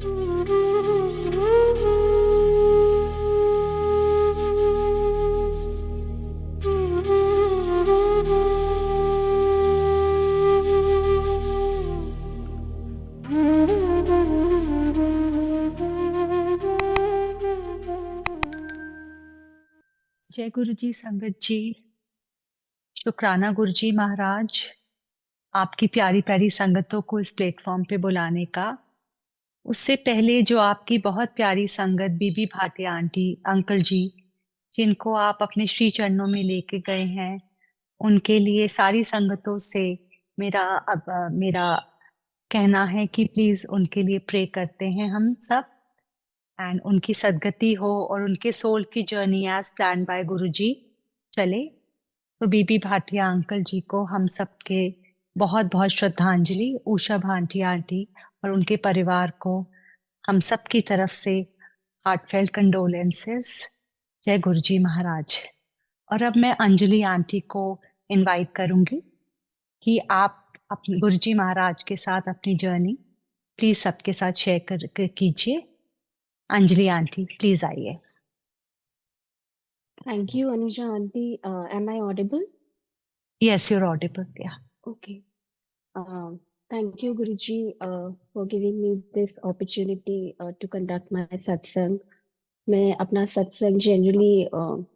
जय गुरु जी, संगत जी। शुक्राना गुरु जी महाराज, आपकी प्यारी प्यारी संगतों को इस प्लेटफॉर्म पे बुलाने का। उससे पहले जो आपकी बहुत प्यारी संगत बीबी भाटिया आंटी, अंकल जी, जिनको आप अपने श्री चरणों में लेके गए हैं, उनके लिए सारी संगतों से मेरा कहना है कि प्लीज उनके लिए प्रे करते हैं हम सब, एंड उनकी सदगति हो और उनके सोल की जर्नी एज प्लान बाय गुरु जी चले। तो बीबी भाटिया अंकल जी को हम सबके बहुत बहुत श्रद्धांजलि, उषा भाटिया आंटी और उनके परिवार को हम सब की तरफ से हार्टफेल्ट कंडोलेंसेस। जय गुरु जी महाराज। और अब मैं अंजलि आंटी को इनवाइट करूंगी कि आप अपने गुरु जी महाराज के साथ अपनी जर्नी प्लीज सबके साथ शेयर कीजिए। अंजलि आंटी प्लीज आइए। Thank you, Anuja Aunty. Am I audible? Yes, you're audible. Okay. Thank you, Guruji, for giving me this opportunity to conduct my satsang. मैं अपना सत्संग जनरली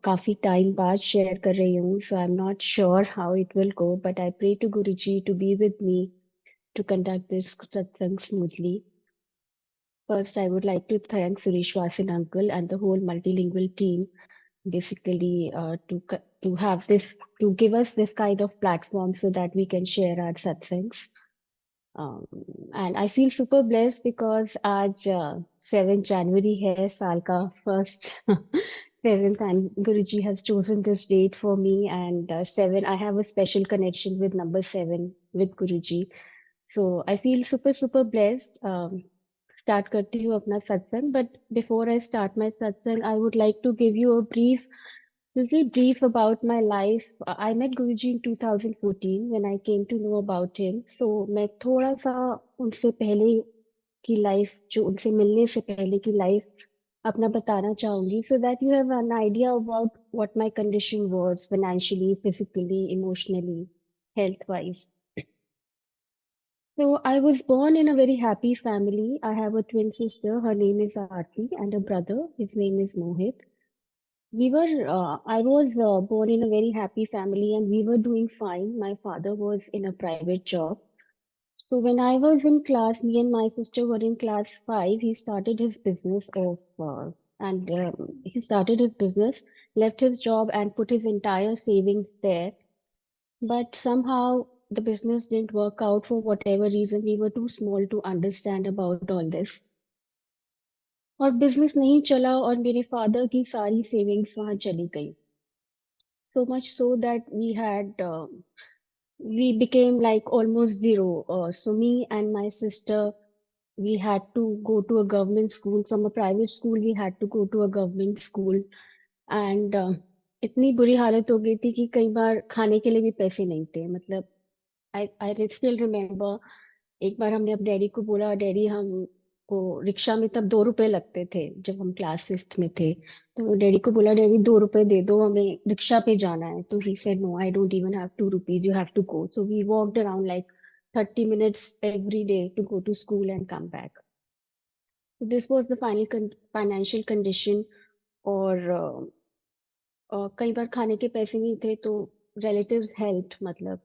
काफी टाइम बाद शेयर कर रही हूँ, so I'm not sure how it will go, but I pray to Guruji to be with me to conduct this satsang smoothly. First, I would like to thank Suresh Vasan uncle and the whole multilingual team, basically to have this, to give us this kind of platform so that we can share our satsangs. And I feel super blessed because आज 7 January है, साल का first 7th, and Guruji has chosen this date for me, and 7, I have a special connection with number 7 with Guruji. So I feel super blessed. Start करती हूँ अपना सत्संग, but before I start my satsang, I would like to give you a little brief about my life. I met Guruji in 2014 when I came to know about him. So मैं थोड़ा सा उनसे पहले की लाइफ, जो उनसे मिलने से पहले की लाइफ अपना बताना चाहूंगी, so that you have an idea about what my condition was financially, physically, emotionally, health wise. So I was born in a very happy family. I have a twin sister. Her name is Aarti, and a brother. His name is Mohit. I was born in a very happy family, and we were doing fine. My father was in a private job. So when I was in class, me and my sister were in class 5. He started his business and he started his business, left his job, and put his entire savings there. But somehow the business didn't work out for whatever reason. We were too small to understand about all this. और business नहीं चला और मेरे father की सारी savings वहां चली गई. So much so that we became like almost zero. So me and my sister, we had to go to a government school. From a private school, we had to go to a government school. And इतनी बुरी हालत हो गई थी कि कई बार खाने के लिए भी पैसे नहीं थे. मतलब आई स्टिल रिमेम्बर, एक बार हमने अपने डैडी को बोला, डैडी हमको रिक्शा में तब 2 रुपए लगते थे जब हम क्लास 5th में थे, तो डैडी को बोला, डैडी 2 रुपए दे दो, हमें रिक्शा पे जाना है. तो he said, no I don't even have 2 rupees, you have to go. So we walked around like 30 minutes every day to go to school and come back. So this was the financial condition. और कई बार खाने के पैसे नहीं थे तो relatives helped, मतलब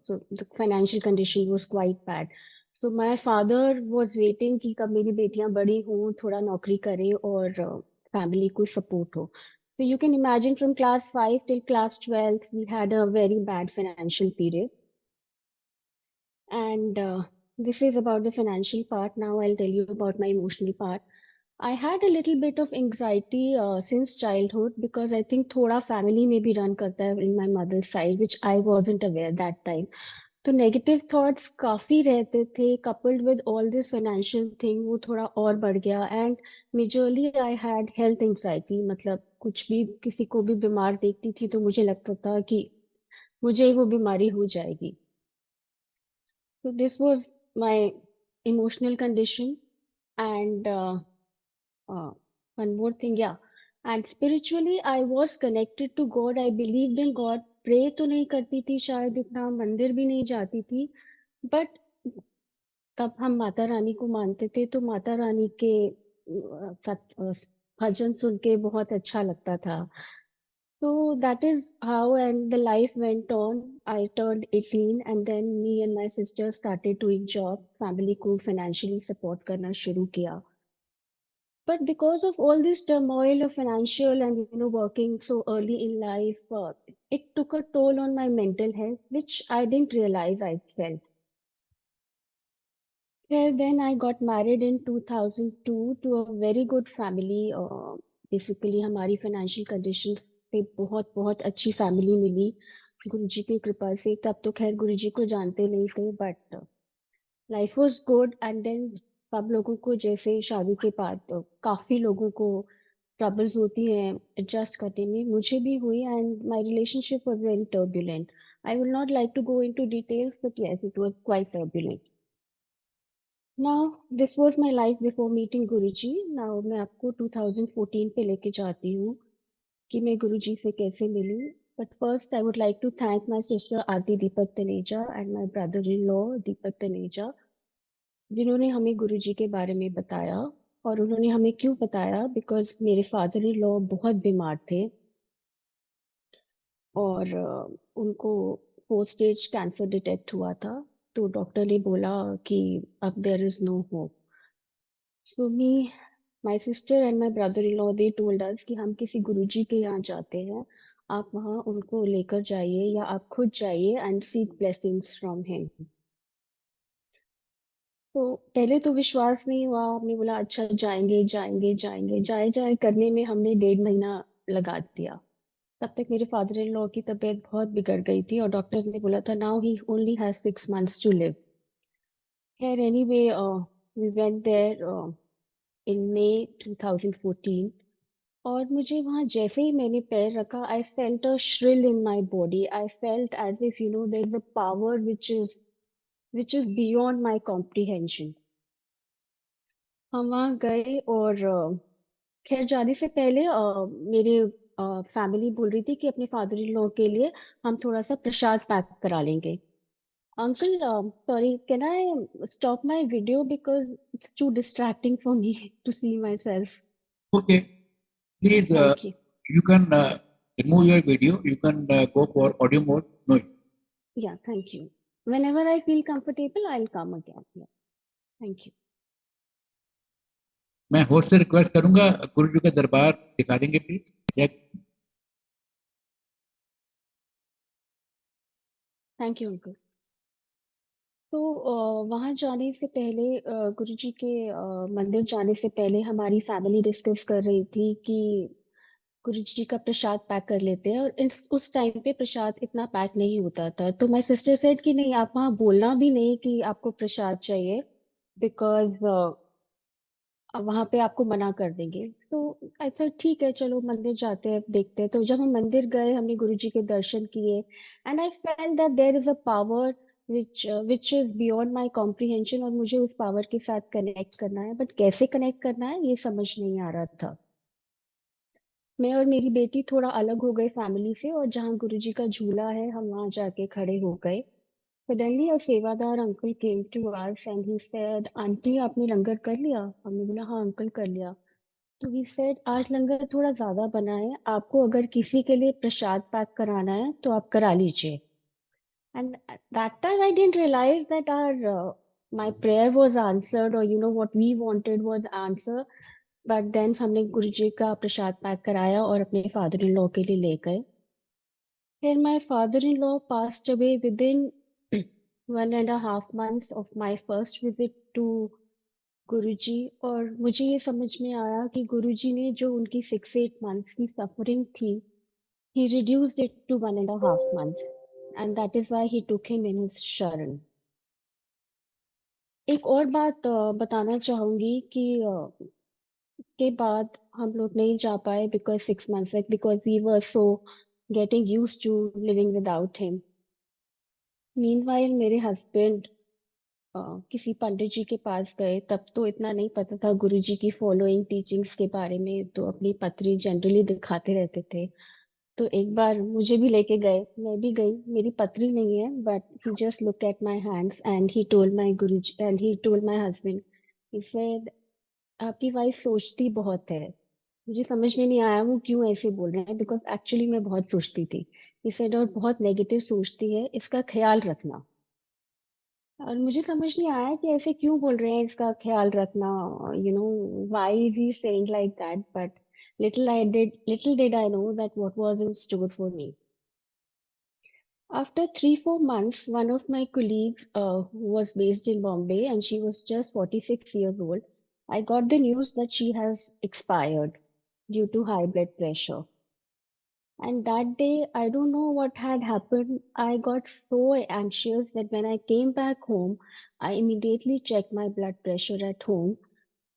so the financial condition was quite bad. So my father was waiting कि कब मेरी बेटियां बड़ी हों, थोड़ा नौकरी करें और फैमिली को सपोर्ट हो. So you can imagine from class 5 till class 12th we had a very bad financial period. And this is about the financial part. Now I'll tell you about my emotional part. I had a little bit of anxiety since childhood because I think thoda family में भी run करता है in my mother's side, which I wasn't aware that time. तो negative thoughts काफी रहते थे, coupled with all this financial thing, वो थोड़ा और बढ़ गया. And majorly I had health anxiety. मतलब कुछ भी किसी को भी बीमार देखती थी तो मुझे लगता था कि मुझे वो बीमारी हो जाएगी. So this was my emotional condition. And one more thing, yeah. And spiritually, I was connected to God. I believed in God. Pray तो नहीं करती थी शायद इतना, मंदिर भी नहीं जाती थी, बट तब हम माता रानी को मानते थे, तो माता रानी के भजन सुन के बहुत अच्छा लगता था. So that is how, and the life went on. I turned 18 and then me and my sister started doing job. Family को financially support करना शुरू किया. But because of all this turmoil of financial and working so early in life, it took a toll on my mental health, which I didn't realize I felt. Then I got married in 2002 to a very good family. Basically हमारी financial conditions पे बहुत बहुत अच्छी family मिली गुरुजी की कृपा से. तब तो खैर गुरुजी को जानते नहीं थे, but life was good. And then सब लोगों को जैसे शादी के बाद काफी लोगों को ट्रबल्स होती हैं एडजस्ट करने में, मुझे भी हुई. And my relationship was very turbulent. I will not like to go into details, but yes, it was quite turbulent. Now this was my life before meeting Guruji. Now मैं आपको 2014 पे लेके जाती हूँ कि मैं गुरुजी से कैसे मिली. But first I would like to thank my sister Aarti Deepak Taneja and my brother in law Deepak Taneja, जिन्होंने हमें गुरुजी के बारे में बताया. और उन्होंने हमें क्यों बताया, बिकॉज मेरे फादर इन लॉ बहुत बीमार थे और उनको 4 स्टेज कैंसर डिटेक्ट हुआ था. तो डॉक्टर ने बोला कि अब there is no hope. So me, my sister and my brother in law, they told us कि हम किसी गुरुजी के यहाँ जाते हैं, आप वहाँ उनको लेकर जाइए या आप खुद जाइए and seek blessings from him. तो पहले तो विश्वास नहीं हुआ. हमने बोला अच्छा जाएंगे जाएंगे जाएंगे, जाए जाए करने में हमने 1.5 महीना लगा दिया. तब तक मेरे फादर इन लॉ की तबीयत बहुत बिगड़ गई थी और डॉक्टर ने बोला था now he only has 6 months to live. खैर anyway, we went there in May 2014. और मुझे वहां जैसे ही मैंने पैर रखा, I felt a thrill in my body. I felt as if there is a power which is beyond my comprehension. हम वहाँ गए और खैर जाने से पहले मेरे फैमिली बोल रही थी कि अपने फादर इन लॉ के लिए हम थोड़ा सा प्रसाद पैक करा लेंगे. Uncle, sorry, can I stop my video because it's too distracting for me to see myself. Okay, please, thank you. you can remove your video. You can go for audio mode. No, या thank you. whenever I feel comfortable I'll come again. Yeah, thank you. मैं host से request करूंगा गुरु जी का दरबार दिखा देंगे please. Thank you uncle. तो वहां जाने से पहले, गुरुजी के मंदिर जाने से पहले हमारी फैमिली डिस्कस कर रही थी कि गुरुजी का प्रसाद पैक कर लेते हैं. और उस टाइम पे प्रसाद इतना पैक नहीं होता था. तो माय सिस्टर सेड कि नहीं, आप वहाँ बोलना भी नहीं कि आपको प्रसाद चाहिए, बिकॉज वहां पे आपको मना कर देंगे. तो आई थॉट ठीक है, चलो मंदिर जाते हैं, देखते हैं. तो जब हम मंदिर गए, हमने गुरुजी के दर्शन किए, and I felt that there is a power which is beyond my comprehension. और मुझे उस पावर के साथ कनेक्ट करना है, बट कैसे कनेक्ट करना है ये समझ नहीं आ रहा था. मैं और मेरी बेटी थोड़ा अलग हो गए फैमिली से, और जहाँ गुरुजी का झूला है हम वहां जाके खड़े हो गए. सडनली अ सेवादार uncle came to us and he said, aunty आपने लंगर कर लिया? हमने बोला हाँ अंकल कर लिया. तो ही सेड, आज लंगर थोड़ा ज्यादा बना है, आपको अगर किसी के लिए प्रसाद पैक कराना है तो आप करा लीजिए. And at that time, I didn't realize that our my prayer was answered, or what we wanted was answered. But then हमने गुरुजी का प्रसाद पैक कराया और अपने फादर इन लॉ के लिए ले गए. Then my father-in-law passed away within 1.5 months of my first visit to गुरुजी. और मुझे ये समझ में आया कि गुरुजी ने जो उनकी 6-8 months की सफरिंग थी, he reduced it to 1.5 months, and that is why he took him in his sharan. एक और बात बताना चाहूंगी कि के बाद हम लोग नहीं जा पाए बिकॉज 6 months तक, because we were so getting used to living without him. Meanwhile मेरे हस्बैंड किसी पंडित जी के पास गए, तब तो इतना नहीं पता था गुरुजी की फॉलोइंग टीचिंग्स के बारे में, तो अपनी पत्री जनरली दिखाते रहते थे। तो एक बार मुझे भी लेके गए, मैं भी गई। मेरी पत्री नहीं है, but he just look at my hands and he told my Guruji and he told my husband, he said आपकी वाइफ सोचती बहुत है। मुझे समझ में नहीं आया वो क्यों ऐसे बोल रहे हैं, बिकॉज एक्चुअली मैं बहुत सोचती थी। ही सेड और बहुत नेगेटिव सोचती है, इसका ख्याल रखना। और मुझे समझ नहीं आया कि ऐसे क्यों बोल रहे हैं इसका ख्याल रखना, why is he saying like that, but little did I know that what was in store for me. After 3-4 months, one of my colleagues who was based in Bombay and she was just 46 years old, I got the news that she has expired due to high blood pressure. And that day, I don't know what had happened. I got so anxious that when I came back home, I immediately checked my blood pressure at home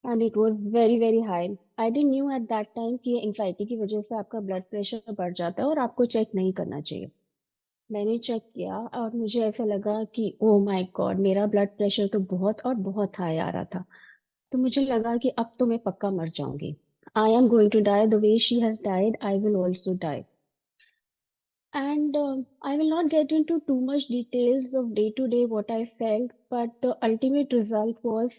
and it was very, very high. I didn't knew at that time कि anxiety की वजह से आपका blood pressure बढ़ जाता है और आपको चेक नहीं करना चाहिए। मैंने चेक किया और मुझे ऐसा लगा कि ओ माय गॉड, मेरा ब्लड प्रेशर तो बहुत और बहुत हाई आ रहा था। तो मुझे लगा कि अब तो मैं पक्का मर जाऊंगी। I am going to die the way she has died, I will also die. And I will not get into too much details of day to day what I felt, but the ultimate result was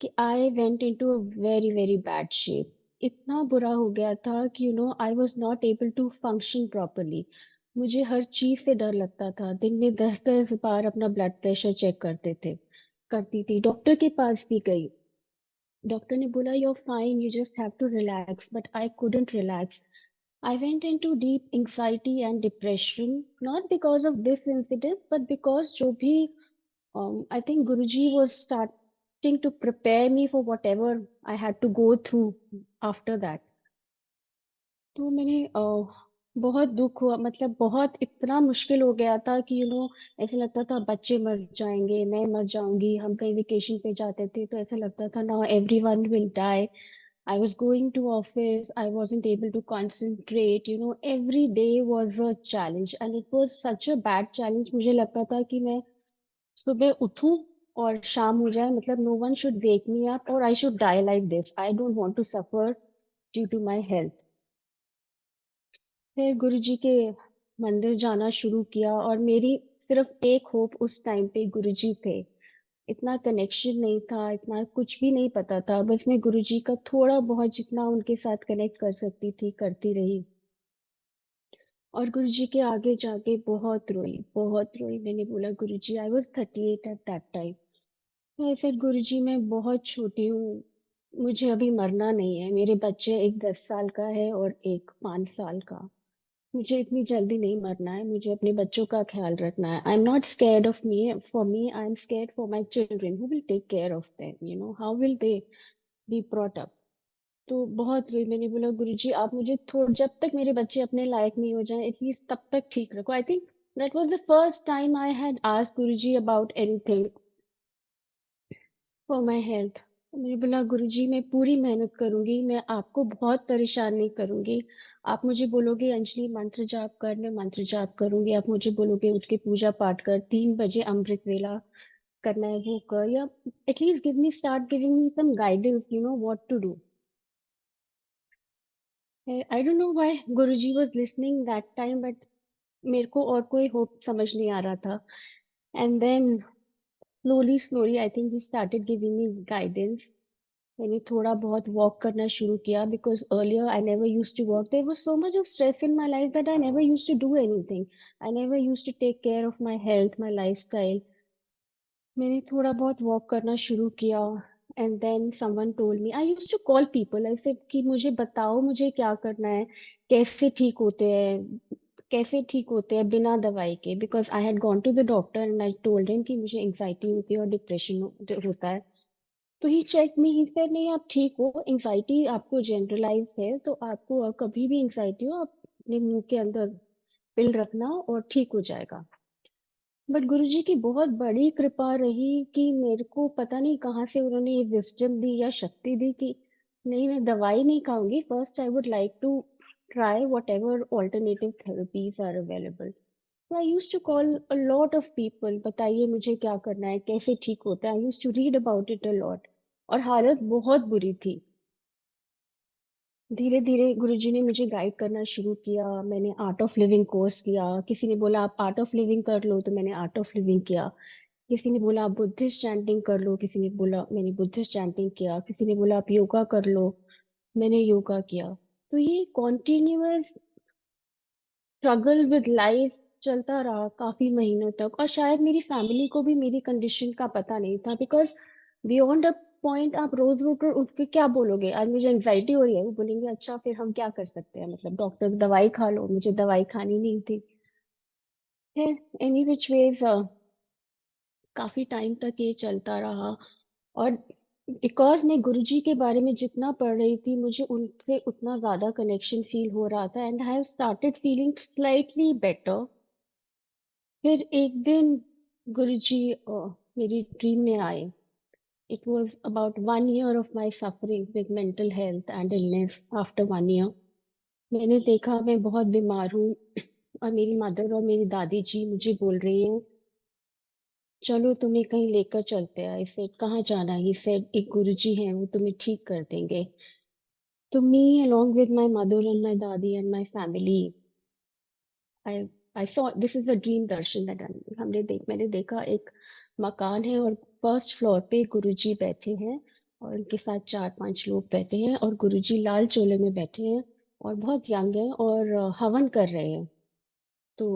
कि I went into a very very bad shape. इतना बुरा हो गया था कि I was not able to function properly. मुझे हर चीज से डर लगता था। दिन में 10-10 बार अपना ब्लड प्रेशर चेक करती थी। डॉक्टर के पास भी गई। डॉक्टर ने बोला you're fine, you just have to relax, but I couldn't relax. I went into deep anxiety and depression, not because of this incident, but because जो भी I think Guruji was starting to prepare me for whatever I had to go through after that. तो मैंने बहुत दुख हुआ, मतलब बहुत इतना मुश्किल हो गया था कि ऐसे लगता था बच्चे मर जाएंगे, मैं मर जाऊंगी। हम कहीं वेकेशन पे जाते थे तो ऐसा लगता था now everyone will die. I was going to office, I wasn't able to concentrate, every day was a challenge and it was such a bad challenge. मुझे लगता था कि मैं सुबह उठूं और शाम हो जाए, मतलब no one should wake me up or I should die like this. I don't want to suffer due to my health. फिर गुरुजी के मंदिर जाना शुरू किया और मेरी सिर्फ एक होप उस टाइम पे गुरुजी थे। इतना कनेक्शन नहीं था, इतना कुछ भी नहीं पता था, बस मैं गुरुजी का थोड़ा बहुत जितना उनके साथ कनेक्ट कर सकती थी करती रही। और गुरुजी के आगे जाके बहुत रोई, बहुत रोई। मैंने बोला Guruji, I was 38 at that time. मैं फिर गुरुजी, मैं बहुत छोटी हूँ, मुझे अभी मरना नहीं है। मेरे बच्चे, एक 10 साल का है और एक 5 साल का। मुझे इतनी जल्दी नहीं मरना है, मुझे अपने बच्चों का ख्याल रखना है। I am not scared of me, for me I am scared for my children who will take care of them, how will they be brought up. तो बहुत रोई। मैंने बोला गुरुजी, आप मुझे थोड़ा, जब तक मेरे बच्चे अपने लायक नहीं हो जाए एटलीस्ट तब तक ठीक रखो। I think that was the first time I had asked Guruji about anything for my health. मैंने बोला गुरुजी, मैं पूरी मेहनत करूंगी, मैं आपको बहुत परेशान नहीं करूंगी। आप मुझे बोलोगे अंजलि मंत्र जाप कर, मैं मंत्र जाप करूंगी। आप मुझे बोलोगे उठ के पूजा पाठ कर, 3 बजे अमृत वेला करना है वो कर, या at least give me, start giving me some guidance, what to do. I don't know why Guruji was listening that time, but मेरे को और कोई होप समझ नहीं आ रहा था। And then slowly slowly I think he started giving me guidance. मैंने थोड़ा बहुत वॉक करना शुरू किया, because earlier I never used to walk. There was so much of stress in my life that I never used to do anything. I never used to take care of my health, my lifestyle. मैंने थोड़ा बहुत walk करना शुरू किया। And then someone told me, I used to call people ऐसे कि मुझे बताओ मुझे क्या करना है, कैसे ठीक होते हैं, कैसे ठीक होते हैं बिना दवाई के। Because I had gone to the doctor and I told him कि मुझे एंजाइटी होती है और डिप्रेशन होता है। तो ही चेक मी, ही सेड नहीं आप ठीक हो, एंजाइटी आपको जनरलाइज है, तो आपको कभी भी एंजाइटी हो आप अपने मुंह के अंदर पिल रखना और ठीक हो जाएगा। बट गुरुजी की बहुत बड़ी कृपा रही कि मेरे को पता नहीं कहाँ से उन्होंने ये विजडम दी या शक्ति दी कि नहीं, मैं दवाई नहीं खाऊंगी। First I would like to try whatever alternative therapies are available. So I used to call a lot of people, बताइए मुझे क्या करना है, कैसे ठीक होता है. I used to read about it a lot. और हालत बहुत बुरी थी. धीरे धीरे गुरुजी ने मुझे गाइड करना शुरू किया. मैंने आर्ट ऑफ लिविंग कोर्स किया. किसी ने बोला आप आर्ट ऑफ लिविंग कर लो, तो मैंने आर्ट ऑफ लिविंग किया. किसी ने बोला आप बुद्धिस्ट चैंटिंग कर लो, किसी ने बोला, मैंने बुद्धिस्ट चैंटिंग किया. किसी ने बोला आप योगा कर लो, मैंने योगा किया. तो ये कॉन्टिन्यूअस स्ट्रगल विद लाइफ चलता रहा काफी महीनों तक. और शायद मेरी फैमिली को भी मेरी कंडीशन का पता नहीं था, बिकॉज बियॉन्ड अ पॉइंट आप रोज उठ के क्या बोलोगे, आज मुझे एंग्जाइटी हो रही है, वो बोलेंगे अच्छा फिर हम क्या कर सकते हैं, मतलब डॉक्टर की दवाई खा लो. मुझे दवाई खानी नहीं थी. एनी विच वेज काफी टाइम तक ये चलता रहा. और बिकॉज मैं गुरुजी के बारे में जितना पढ़ रही थी, मुझे उनसे उतना ज्यादा कनेक्शन फील हो रहा था. And I have started feeling slightly better. फिर एक दिन गुरुजी मेरी ड्रीम में आए. It was about 1 year of my suffering with mental health and illness. After 1 year मैंने देखा मैं बहुत बीमार हूँ. और मेरी मदर और मेरी दादी जी मुझे बोल रही हैं चलो तुम्हें कहीं लेकर चलते हैं. आई सेड कहाँ जाना है. ही सेड एक गुरुजी हैं, वो तुम्हें ठीक कर देंगे. तो मी along with my mother and my dadi and my family, I I saw this is a dream darshan that मैंने देखा एक मकान है और फर्स्ट फ्लोर पे गुरुजी बैठे हैं और उनके साथ 4-5 लोग बैठे हैं और गुरुजी लाल चोले में बैठे हैं और बहुत यंग हैं और हवन कर रहे हैं. तो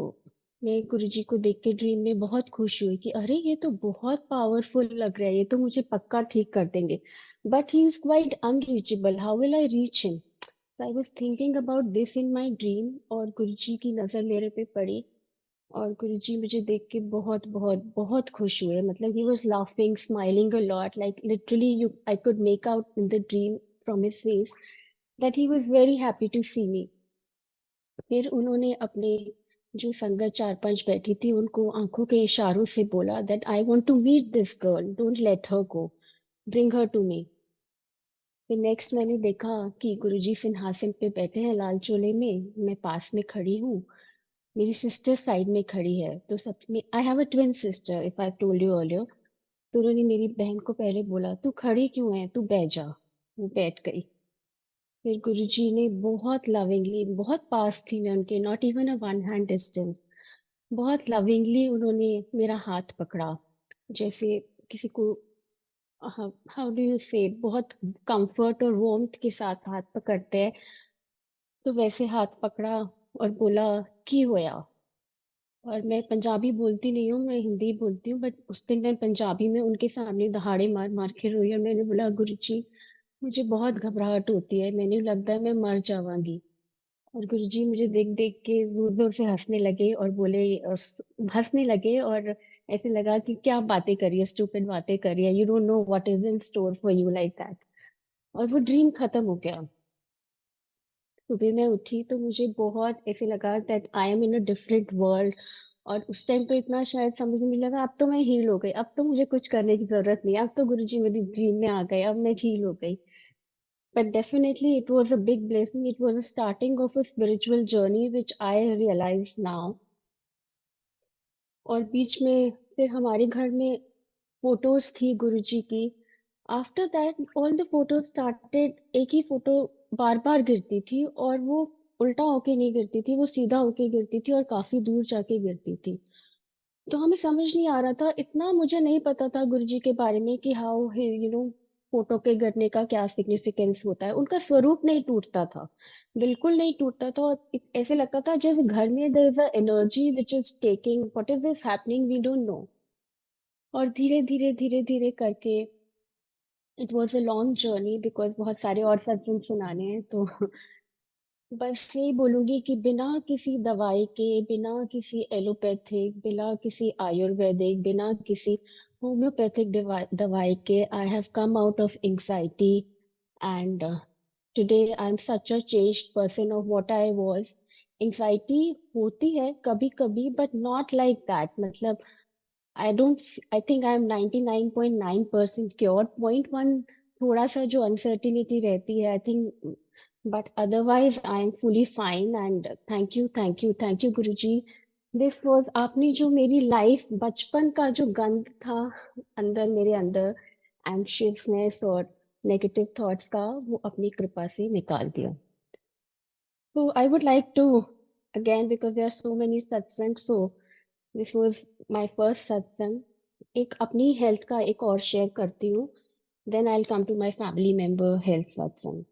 मैं गुरुजी को देख के ड्रीम में बहुत खुश हुई कि अरे ये तो बहुत पावरफुल लग रहा है, ये तो मुझे पक्का ठीक कर देंगे. But he is quite unreachable, how will I reach him. I was thinking about this in my dream. और गुरुजी की नजर मेरे पे पड़ी और गुरुजी मुझे देख के बहुत बहुत बहुत खुश हुए. मतलब he was laughing smiling a lot, like literally you I could make out in the dream from his face that he was very happy to see me. फिर उन्होंने अपने जो संगत 4-5 बैठी थी उनको आंखों के इशारों से बोला that I want to meet this girl, don't let her go, bring her to me. फिर नेक्स्ट मैंने देखा कि गुरुजी सिंहासन पे बैठे हैं लाल चोले में. मैं पास में खड़ी हूँ. मेरी सिस्टर साइड में खड़ी है. तो सब में I have a twin sister, if I told you earlier. तो उन्होंने मेरी बहन को पहले बोला तू खड़ी क्यों है, तू बैठ जा. वो बैठ गई. फिर गुरुजी ने बहुत लविंगली, बहुत पास थी मैं उनके, not even a 1 hand distance, बहुत लविंगली उन्होंने मेरा हाथ पकड़ा. जैसे किसी को, हाउ डू यू से, बहुत कंफर्ट और वार्मथ के साथ हाथ पकड़ते हैं, तो वैसे हाथ पकड़ा और बोला की होया. और मैं पंजाबी बोलती नहीं हूँ, मैं हिंदी बोलती हूँ, बट उस दिन मैं पंजाबी में उनके सामने दहाड़े मार मार के रोई और मैंने बोला गुरुजी मुझे बहुत घबराहट होती है, मैंने लगता है मैं मर जावांगी. और गुरुजी मुझे देख देख के जोर जोर से हंसने लगे और बोले, हंसने लगे और ऐसे लगा कि क्या बातें करी है, स्टूपिड बातें करी है, you don't know what is in store for you, like that. और वो ड्रीम खत्म हो गया. सुबह मैं उठी तो मुझे बहुत ऐसे लगा that I am in a different world. और उस टाइम तो इतना शायद समझ में नहीं लगा, अब तो मैं हील हो गई, अब तो मुझे कुछ करने की जरूरत नहीं, अब तो गुरुजी मेरी ड्रीम में आ गए, अब मैं हील हो गई. But definitely it was a big blessing. It was a starting of a spiritual journey, which I realize now. और बीच में फिर हमारे घर में फोटोज थी गुरुजी की. After that all the photos started, एक ही फोटो बार बार गिरती थी और वो उल्टा होके नहीं गिरती थी, वो सीधा होके गिरती थी और काफी दूर जाके गिरती थी. तो हमें समझ नहीं आ रहा था, इतना मुझे नहीं पता था गुरुजी के बारे में कि हाउ फोटो के गिरने का क्या सिग्निफिकेंस होता है. उनका स्वरूप नहीं टूटता था, बिल्कुल नहीं टूटता था. और ऐसे लगता था जैसे घर में there is a energy which is taking, what is this happening, we don't know. और धीरे धीरे धीरे धीरे करके it was a long journey, because बहुत सारे और सत्संग सुनाने हैं. तो बस यही बोलूंगी कि बिना किसी दवाई के, बिना किसी एलोपैथिक, बिना किसी आयुर्वेदिक, बिना किसी होम्योपैथिक दवाई के, I have come out of anxiety. And today I am such a changed person of what I was. Anxiety होती है कभी कभी, बट नॉट लाइक दैट. मतलब I don't, I think I am 99.9% cure. 0.1 थोड़ा सा जो अनसर्टिनिटी रहती है, I think, but otherwise I am fully fine. And thank you, thank you, thank you, Guruji. This was, आपने जो मेरी लाइफ बचपन का जो गंद था अंदर, मेरे अंदर एंग्शियसनेस और नेगेटिव थॉट्स का, वो अपनी कृपा से निकाल दिया. So I would like to, again, because there are so many satsang, so this was my first satsang. एक अपनी हेल्थ का एक और शेयर करती हूँ. Then I'll come to my family member health satsang.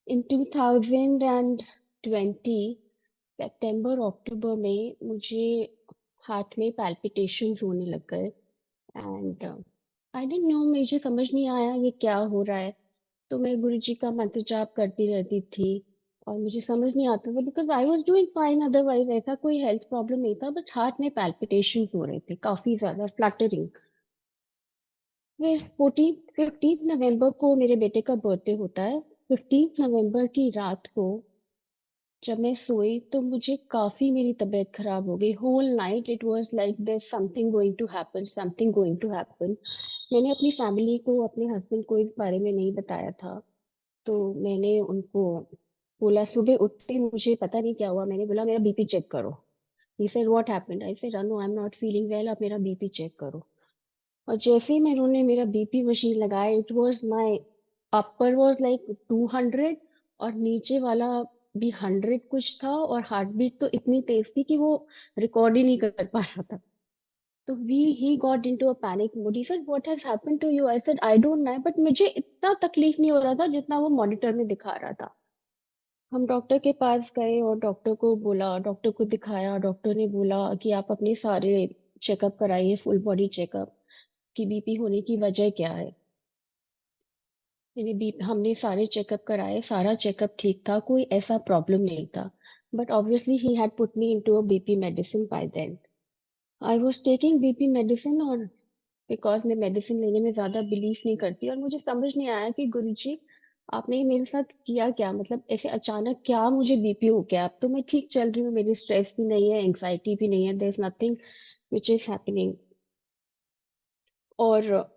In 2020 सितंबर अक्टूबर में मुझे हार्ट में पैल्पिटेशंस होने लग गए. एंड आई डिडंट नो, मुझे समझ नहीं आया ये क्या हो रहा है. तो मैं गुरुजी का मंत्र जाप करती रहती थी और मुझे समझ नहीं आता था, because I was doing fine, otherwise ऐसा कोई हेल्थ प्रॉब्लम नहीं था, बट हार्ट में पैल्पिटेशन हो रहे थे काफी ज्यादा, फ्लटरिंग. फिर 15 नवंबर को मेरे बेटे का बर्थडे होता है. 15 नवंबर की रात को जब मैं सोई तो मुझे काफी, मेरी तबीयत खराब हो गई. Whole night it was like there something going to happen, something going to happen. मैंने अपनी फैमिली को, अपने हस्बैंड को इस बारे में नहीं बताया था. तो मैंने उनको बोला, सुबह उठते मुझे पता नहीं क्या हुआ, मैंने बोला मेरा बीपी चेक करो. He said what happened. I said no, I am not feeling well, आप मेरा बीपी चेक करो. और जैसे ही मैं, उन्होंने मेरा बीपी मशीन लगाया, it was my upper was like 200 और नीचे वाला भी 100 कुछ था. और हार्ट बीट तो इतनी तेज थी कि वो रिकॉर्ड ही नहीं कर पा रहा था. तो he got into a panic mode. He said what has happened to you. I said I don't know, but मुझे इतना तकलीफ नहीं हो रहा था जितना वो मॉनिटर में दिखा रहा था. हम डॉक्टर के पास गए और डॉक्टर को बोला, डॉक्टर को दिखाया. डॉक्टर ने बोला कि आप अपने सारे चेकअप कराइए, फुल बॉडी चेकअप, कि बीपी होने की वजह क्या है. हमने सारे चेकअप कराए, सारा चेकअप ठीक था, कोई ऐसा प्रॉब्लम नहीं था. But obviously he had put me into a BP medicine by then. I was taking BP medicine, और बिकॉज मैं मेडिसिन लेने में ज्यादा बिलीव नहीं करती, और मुझे समझ नहीं आया कि गुरुजी आपने ये मेरे साथ किया क्या, मतलब ऐसे अचानक क्या मुझे बीपी हो गया. अब तो मैं ठीक चल रही हूँ, मेरी स्ट्रेस भी नहीं है, एंग्जाइटी भी नहीं है, there is nothing which is happening. और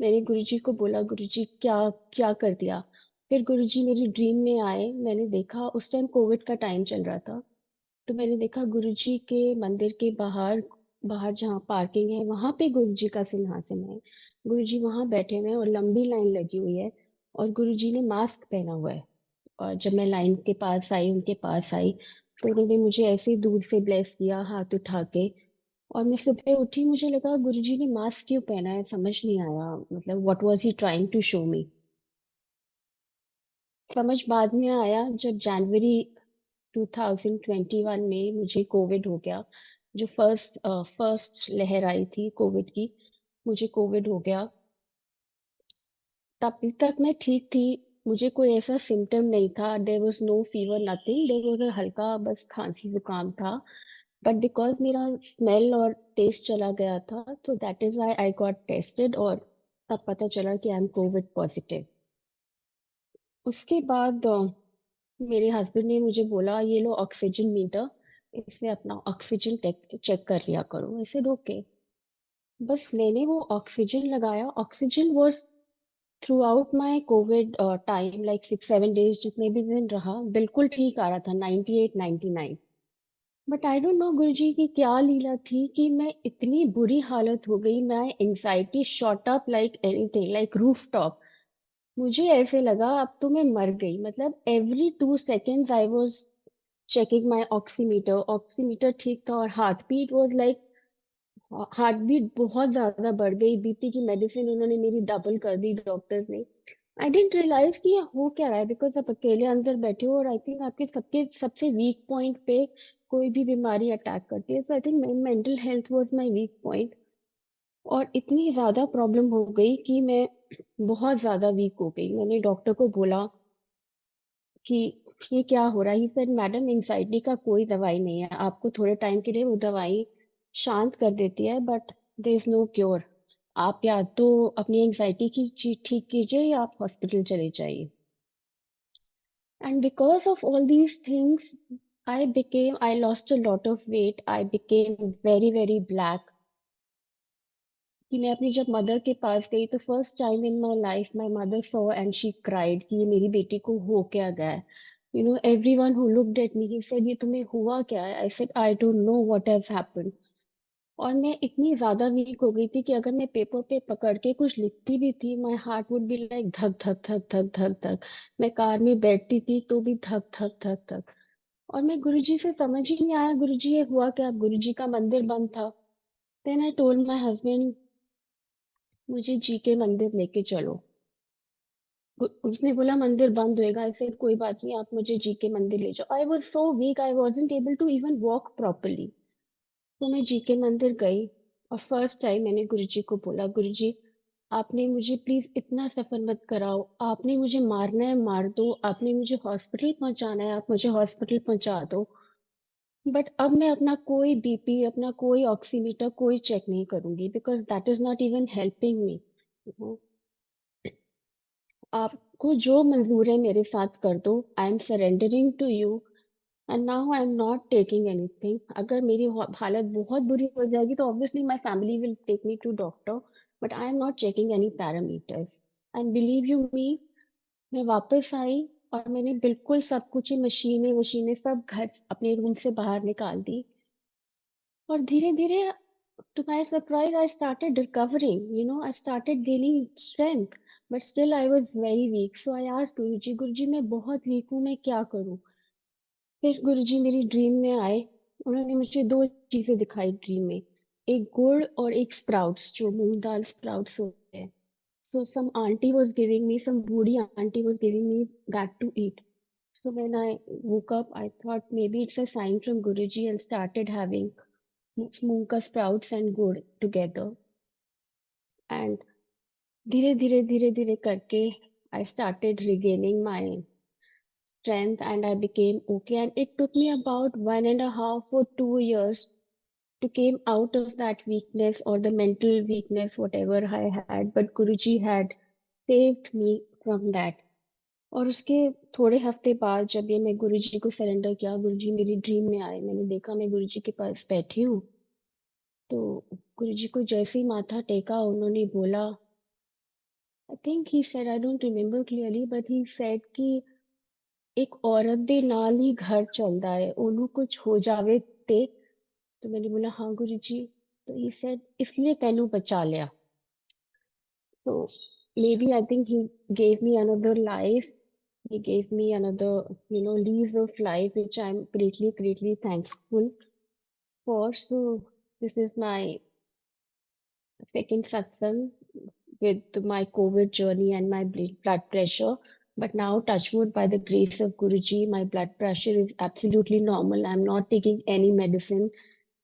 मैंने गुरुजी को बोला, गुरुजी क्या क्या कर दिया. फिर गुरुजी मेरी ड्रीम में आए. मैंने देखा, उस टाइम कोविड का टाइम चल रहा था, तो मैंने देखा गुरुजी के मंदिर के बाहर, बाहर जहाँ पार्किंग है वहां पे गुरुजी का सिंहासन है. गुरुजी वहां बैठे हुए हैं और लंबी लाइन लगी हुई है, और गुरुजी ने मास्क पहना हुआ है. और जब मैं लाइन के पास आई, उनके पास आई, तो उन्होंने मुझे ऐसे ही दूर से ब्लेस किया हाथ उठा के. और मैं सुबह उठी, मुझे लगा गुरुजी ने मास्क क्यों पहना है, समझ नहीं आया, मतलब what was he trying to show me. समझ बाद में आया जब जनवरी 2021 में मुझे कोविड हो गया. जो फर्स्ट लहर आई थी कोविड की, मुझे कोविड हो गया. तब तक मैं ठीक थी, मुझे कोई ऐसा सिम्टम नहीं था. There was no fever, nothing. There was हल्का बस खांसी जुकाम था. बट बिकॉज मेरा स्मेल और टेस्ट चला गया था, तो that is why I got tested, और तब पता चला कि आई एम कोविड पॉजिटिव. उसके बाद मेरे हस्बैंड ने मुझे बोला, ये लो ऑक्सीजन मीटर, इससे अपना ऑक्सीजन चेक कर लिया करो. ऐसे ओके. बस मैंने वो ऑक्सीजन लगाया. Oxygen was through out my Covid time, like 6-7 days, जितने भी दिन रहा, बिल्कुल ठीक आ रहा था, 98-99. बट आई डोंट नो गुरुजी की क्या लीला थी कि मैं इतनी बुरी हालत हो गई. मैं anxiety shot up like anything, like roof top. मुझे ऐसे लगा अब तो मैं मर गई. मतलब every 2 seconds I was checking my oximeter. Oximeter ठीक था, और heart beat was like, heart beat बहुत ज्यादा बढ़ गई. बीपी की मेडिसिन उन्होंने मेरी डबल कर दी डॉक्टर्स ने. आई डेंट रियलाइज कि ये हो क्या रहा है, बिकॉज आप अकेले अंदर बैठे हो, और आई थिंक आपके सबके सबसे वीक पॉइंट पे कोई भी बीमारी अटैक करती है. तो I think mental health was my weak point. और इतनी ज्यादा प्रॉब्लम हो गई कि मैं बहुत ज्यादा वीक हो गई. मैंने डॉक्टर को बोला कि ये क्या हो रहा है. ही सेड, मैडम एंग्जाइटी का कोई दवाई नहीं है, आपको थोड़े टाइम के लिए वो दवाई शांत कर देती है, but there is no cure. आप या तो अपनी एंग्जाइटी की चीज ठीक कीजिए, या आप हॉस्पिटल चले जाइए. And because of all these things I lost a lot of weight. I became very very black. कि मैं अपनी जब मदर के पास गई, तो first time in my life my mother saw and she cried कि ये मेरी बेटी को हो क्या गया है. everyone who looked at me, he said, ये तुम्हें हुआ क्या है? I said, I don't know what has happened. और मैं इतनी ज्यादा वीक हो गई थी कि अगर मैं पेपर पे पकड़ के कुछ लिखती भी थी, my heart would be like धक धक धक धक धक धक। मैं कार में बैठती थी तो भी धक धक धक धक। और मैं गुरुजी से समझ ही नहीं आया, गुरुजी ये हुआ क्या? गुरुजी का मंदिर बंद था। Then I told my husband, मुझे जी के मंदिर लेके चलो। उसने बोला मंदिर बंद होएगा। आई सेड कोई बात नहीं, आप मुझे जी के मंदिर ले जाओ। I was so weak, I wasn't able to even walk properly. तो मैं जी के मंदिर गई और फर्स्ट टाइम मैंने गुरुजी को बोला, गुरुजी आपने मुझे प्लीज इतना सफर मत कराओ, आपने मुझे मारना है मार दो, आपने मुझे हॉस्पिटल पहुंचाना है आप मुझे हॉस्पिटल पहुंचा दो, बट अब मैं अपना कोई बीपी, अपना कोई ऑक्सीमीटर कोई चेक नहीं करूंगी, because that is not even helping me. आपको जो मंजूर है मेरे साथ कर दो। I am surrendering to you and now I am not taking anything. अगर मेरी हालत बहुत बुरी हो जाएगी तो obviously my family will take me to doctor, but I am not checking any parameters. And believe you me, मैं वापस आई और मैंने बिल्कुल सब कुछ ही मशीनें वशीनें सब घर अपने रूम से बाहर निकाल दी। और धीरे धीरे, to my surprise, I started recovering. I started gaining strength, but still I was very weak. So I asked Guruji, Guruji मैं बहुत वीक हूँ, मैं क्या करूँ? फिर गुरुजी मेरी ड्रीम में आए। उन्होंने मुझे दो चीजें दिखाई ड्रीम में, एक गुड़ और एक स्प्राउट्स, जो मूंग दाल स्प्राउट्स होते हैं। So some auntie was giving me, some booty auntie was giving me that to eat. So when I woke up, I thought maybe it's a sign from Guruji and started having moonga sprouts and gur together. And धीरे धीरे करके I started regaining my strength and I became okay. And it took me about 1.5 or 2 years to came out of that weakness or the mental weakness, whatever I had. But Guruji had saved me from that. और उसके थोड़े हफ्ते बाद जब ये मैं गुरुजी को surrender किया, गुरुजी मेरी ड्रीम में आए, मैंने देखा मैं गुरुजी के पास बैठी हूँ। तो गुरुजी को जैसे ही माथा टेका, उन्होंने बोला, आई think he said, I don't remember clearly, but he said कि एक औरत दे नाल ही घर चलता है, ओनू कुछ हो जावे ते। तो मैंने बोला हाँ गुरुजी। तो ही सेड इसलिए तेनू बचा लिया। तो maybe I think he gave me another life, he gave me another lease of life, which I'm greatly thankful for. So this is my second satsang with my COVID journey and my blood pressure. But now, touch wood, by the grace of Guruji, my blood pressure is absolutely normal. I'm not taking any medicine.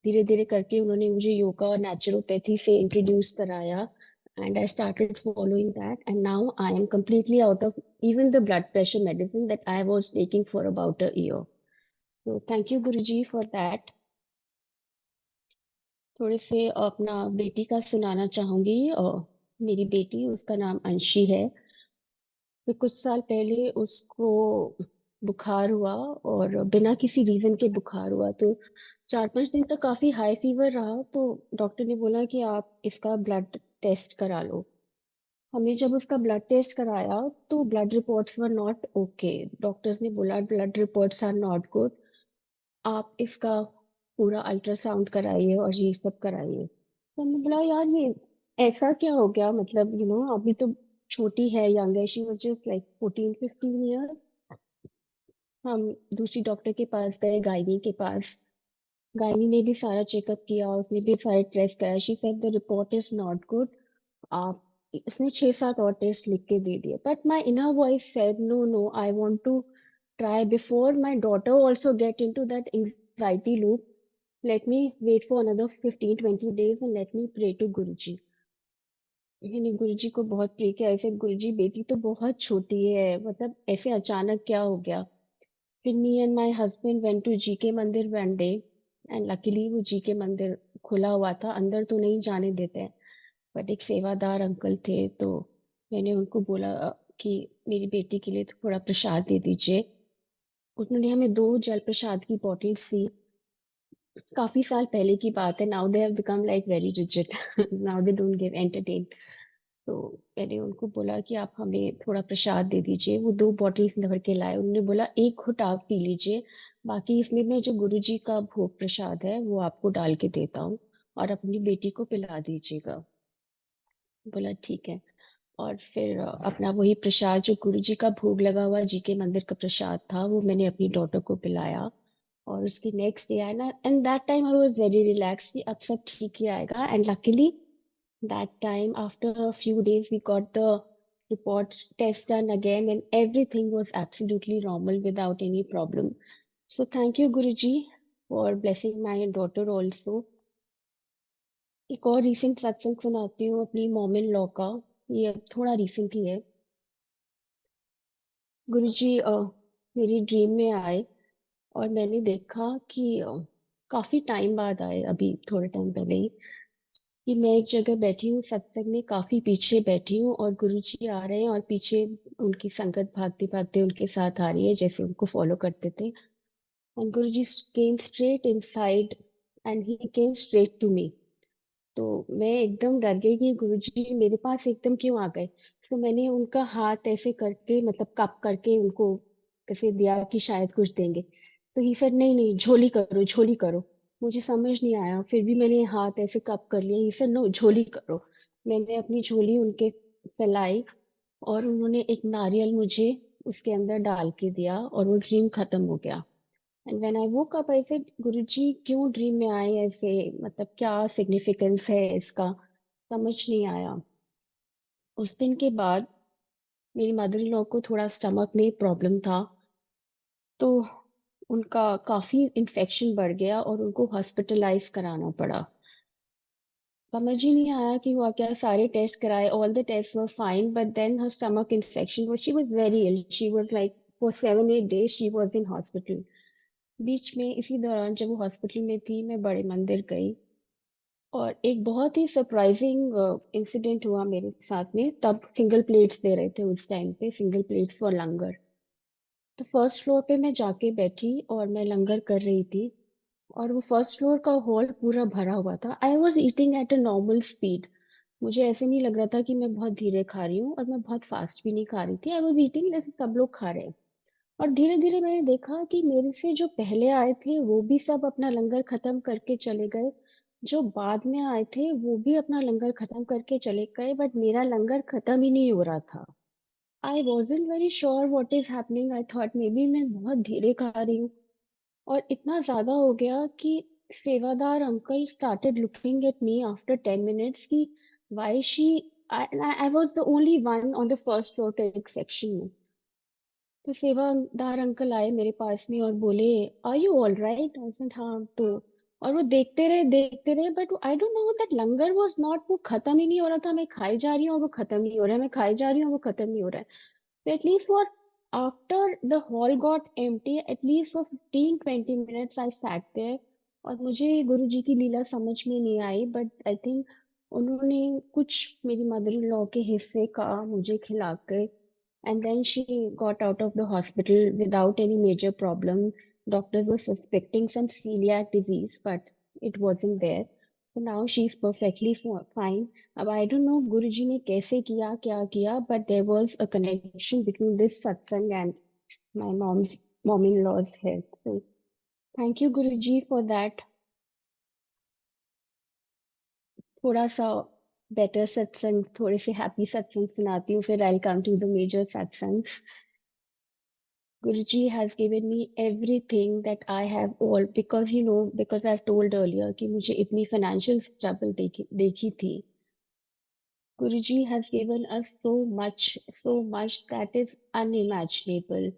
धीरे धीरे करके उन्होंने मुझे योगा और naturopathy से introduce कराया, and I started following that, and now I am completely out of even the blood pressure medicine that I was taking for about a year. So thank you Guruji for that. थोड़े से अपना बेटी का सुनाना चाहूंगी। और मेरी बेटी, उसका नाम अंशी है। तो कुछ साल पहले उसको बुखार हुआ, और बिना किसी रीजन के बुखार हुआ। तो 4-5 दिन तक काफी हाई फीवर रहा। तो डॉक्टर ने बोला कि आप इसका ब्लड टेस्ट करा लो। हमने जब उसका ब्लड टेस्ट कराया तो blood reports were not okay. Doctors ने बोला blood reports are not good, आप इसका पूरा अल्ट्रासाउंड कराइए और ये सब कराइए। तो हमने बोला यार ये ऐसा क्या हो गया, मतलब अभी तो छोटी है, यंग है, she was just like 14-15 years. हम दूसरी डॉक्टर के पास गए, गायनी के पास। गायनी ने भी सारा चेकअप किया, उसने भी सारे टेस्ट कराया। She said the report is not good. आप उसने 6-7 और टेस्ट लिख के दे दिए, but my inner voice said no no, I want to try before my daughter also get into that anxiety loop. Let me wait for another 15-20 days and let me pray to Guruji. मैंने गुरुजी को बहुत pray किया। ऐसे गुरुजी बेटी तो बहुत छोटी है, मतलब ऐसे अचानक क्या हो गया। फिर me and my husband went to ji के मंदिर वन डे, एंड लकीली वो जी के मंदिर खुला हुआ था, अंदर तो नहीं जाने देते हैं, बट एक सेवादार अंकल थे। तो मैंने उनको बोला कि मेरी बेटी के लिए थोड़ा प्रसाद दे दीजिए। उन्होंने हमें 2 जल प्रसाद की बॉटल्स दी। काफी साल पहले की बात है। Now they have become like very rigid, now they don't give entertain. तो मैंने उनको बोला कि आप हमें थोड़ा प्रसाद दे दीजिए। वो 2 बॉटल्स भर के लाए। उन्होंने बोला एक घुट आप पी लीजिए, बाकी इसमें मैं जो गुरुजी का भोग प्रसाद है वो आपको डाल के देता हूँ, और अपनी बेटी को पिला दीजिएगा। बोला ठीक है। और फिर अपना वही प्रसाद जो गुरुजी का भोग लगा हुआ जी के मंदिर का प्रसाद था वो मैंने अपनी डॉटर को पिलाया। और उसके नेक्स्ट डे आया ना, and that time I was very relax कि अब सब ठीक ही आएगा। And luckily that time, after a few days, we got the report test done again, and everything was absolutely normal without any problem. So thank you, Guruji, for blessing my daughter also. एक और recent सत्संग सुनाती हूँ अपनी mom in law का। ये अब थोड़ा recent ही है। गुरुजी मेरी ड्रीम में आए, और मैंने देखा कि काफी टाइम बाद आए, अभी थोड़े टाइम पहले ही, कि मैं एक जगह बैठी हूँ सत्संग में, काफी पीछे बैठी हूँ, और गुरुजी आ रहे हैं और पीछे उनकी संगत भागते भागते उनके साथ आ रही है जैसे उनको फॉलो करते थे। And Guruji came straight inside, and he came straight to me. तो मैं एकदम डर गई कि गुरुजी मेरे पास एकदम क्यों आ गए। तो मैंने उनका हाथ ऐसे करके, मतलब कप करके उनको ऐसे दिया कि शायद कुछ देंगे। तो ही सर नहीं नहीं, झोली करो झोली करो। मुझे समझ नहीं आया, फिर भी मैंने हाथ ऐसे कप कर लिया। ही सर नो, झोली करो। मैंने अपनी झोली उनके फैलाई, और उन्होंने एक नारियल मुझे उसके अंदर डाल के दिया, और वो ड्रीम खत्म हो गया। And when I woke up I said, Guruji क्यों ड्रीम में आए ऐसे, मतलब क्या सिग्निफिकेंस है इसका, समझ नहीं आया। उस दिन के बाद मेरी मदर इन लॉ को थोड़ा स्टमक में प्रॉब्लम था, तो उनका काफी इन्फेक्शन बढ़ गया और उनको हॉस्पिटलाइज कराना पड़ा। समझ ही नहीं आया कि हुआ क्या। सारे टेस्ट कराए, all the test were fine, but then her stomach infection, she was very ill, she was like for 7-8 days she was in hospital. बीच में इसी दौरान जब वो हॉस्पिटल में थी, मैं बड़े मंदिर गई, और एक बहुत ही सरप्राइजिंग इंसिडेंट हुआ मेरे साथ में। तब सिंगल प्लेट्स दे रहे थे उस टाइम पे, सिंगल प्लेट्स फॉर लंगर। तो फर्स्ट फ्लोर पे मैं जाके बैठी और मैं लंगर कर रही थी, और वो फर्स्ट फ्लोर का हॉल पूरा भरा हुआ था। I was eating at a normal speed. मुझे ऐसे नहीं लग रहा था कि मैं बहुत धीरे खा रही हूँ, और मैं बहुत फास्ट भी नहीं खा रही थी। आई वॉज ईटिंग जैसे सब लोग खा रहे हैं। और धीरे धीरे मैंने देखा कि मेरे से जो पहले आए थे वो भी सब अपना लंगर खत्म करके चले गए, जो बाद में आए थे वो भी अपना लंगर खत्म करके चले गए, बट मेरा लंगर खत्म ही नहीं हो रहा था। I wasn't very sure what is happening. I thought may be मैं बहुत धीरे खा रही हूँ। और इतना ज्यादा हो गया कि सेवादार uncle started looking at me after 10 minutes कि why she, I was the only one on the first floor के एक सेक्शन में। तो सेवादार अंकल आए मेरे पास में और बोले, are you all right? I said हाँ। तो और वो देखते रहे, but I don't know that langar was not, वो खत्म ही नहीं हो रहा था। मैं खाई जा रही हूँ और वो खत्म नहीं हो रहा है, मैं खाई जा रही हूँ और वो खत्म नहीं हो रहा है। तो at least for after the hall got empty, at least for 15-20 minutes I sat there. और मुझे गुरु जी की लीला समझ में नहीं आई, बट आई थिंक उन्होंने कुछ मेरी मदर इन लॉ के हिस्से का मुझे खिला के, and then she got out of the hospital without any major problem. Doctors were suspecting some celiac disease, but it wasn't there. So now she's perfectly fine. अब I don't know गुरुजी ने कैसे किया, क्या किया, but there was a connection between this satsang and my mom-in-law's health. So thank you Guruji for that. थोड़ा सा better सत्संग, थोड़े से हैप्पी सत्संग सुनाती हूँ, फिर I'll come to the major satsangs. Guruji has given me everything that I have all, because you know, because I've told earlier कि मुझे इतनी financial struggle देखी थी. Guruji has given us so much that is unimaginable.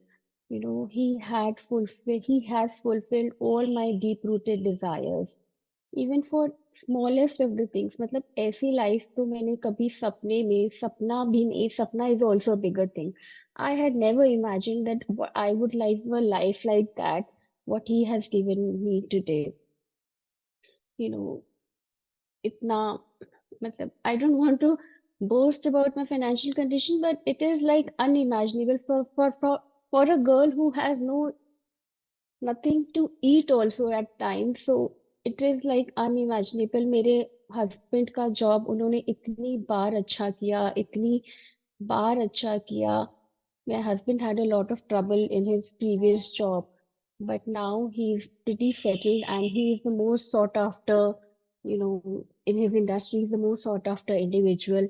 You know, he has fulfilled all my deep-rooted desires. Even for smallest of the things. मतलब ऐसी life तो मैंने कभी सपने में, सपना भी नहीं, सपना is also a bigger thing. I had never imagined that I would live a life like that, what he has given me today. You know, इतना, मतलब I don't want to boast about my financial condition, but it is like unimaginable for a girl who has nothing to eat also at times. So it is like unimaginable. मेरे husband का job उन्होंने इतनी बार अच्छा किया, इतनी बार अच्छा किया. My husband had a lot of trouble in his previous job, but now he's pretty settled and he is the most sought after, in his industry, he's the most sought after individual.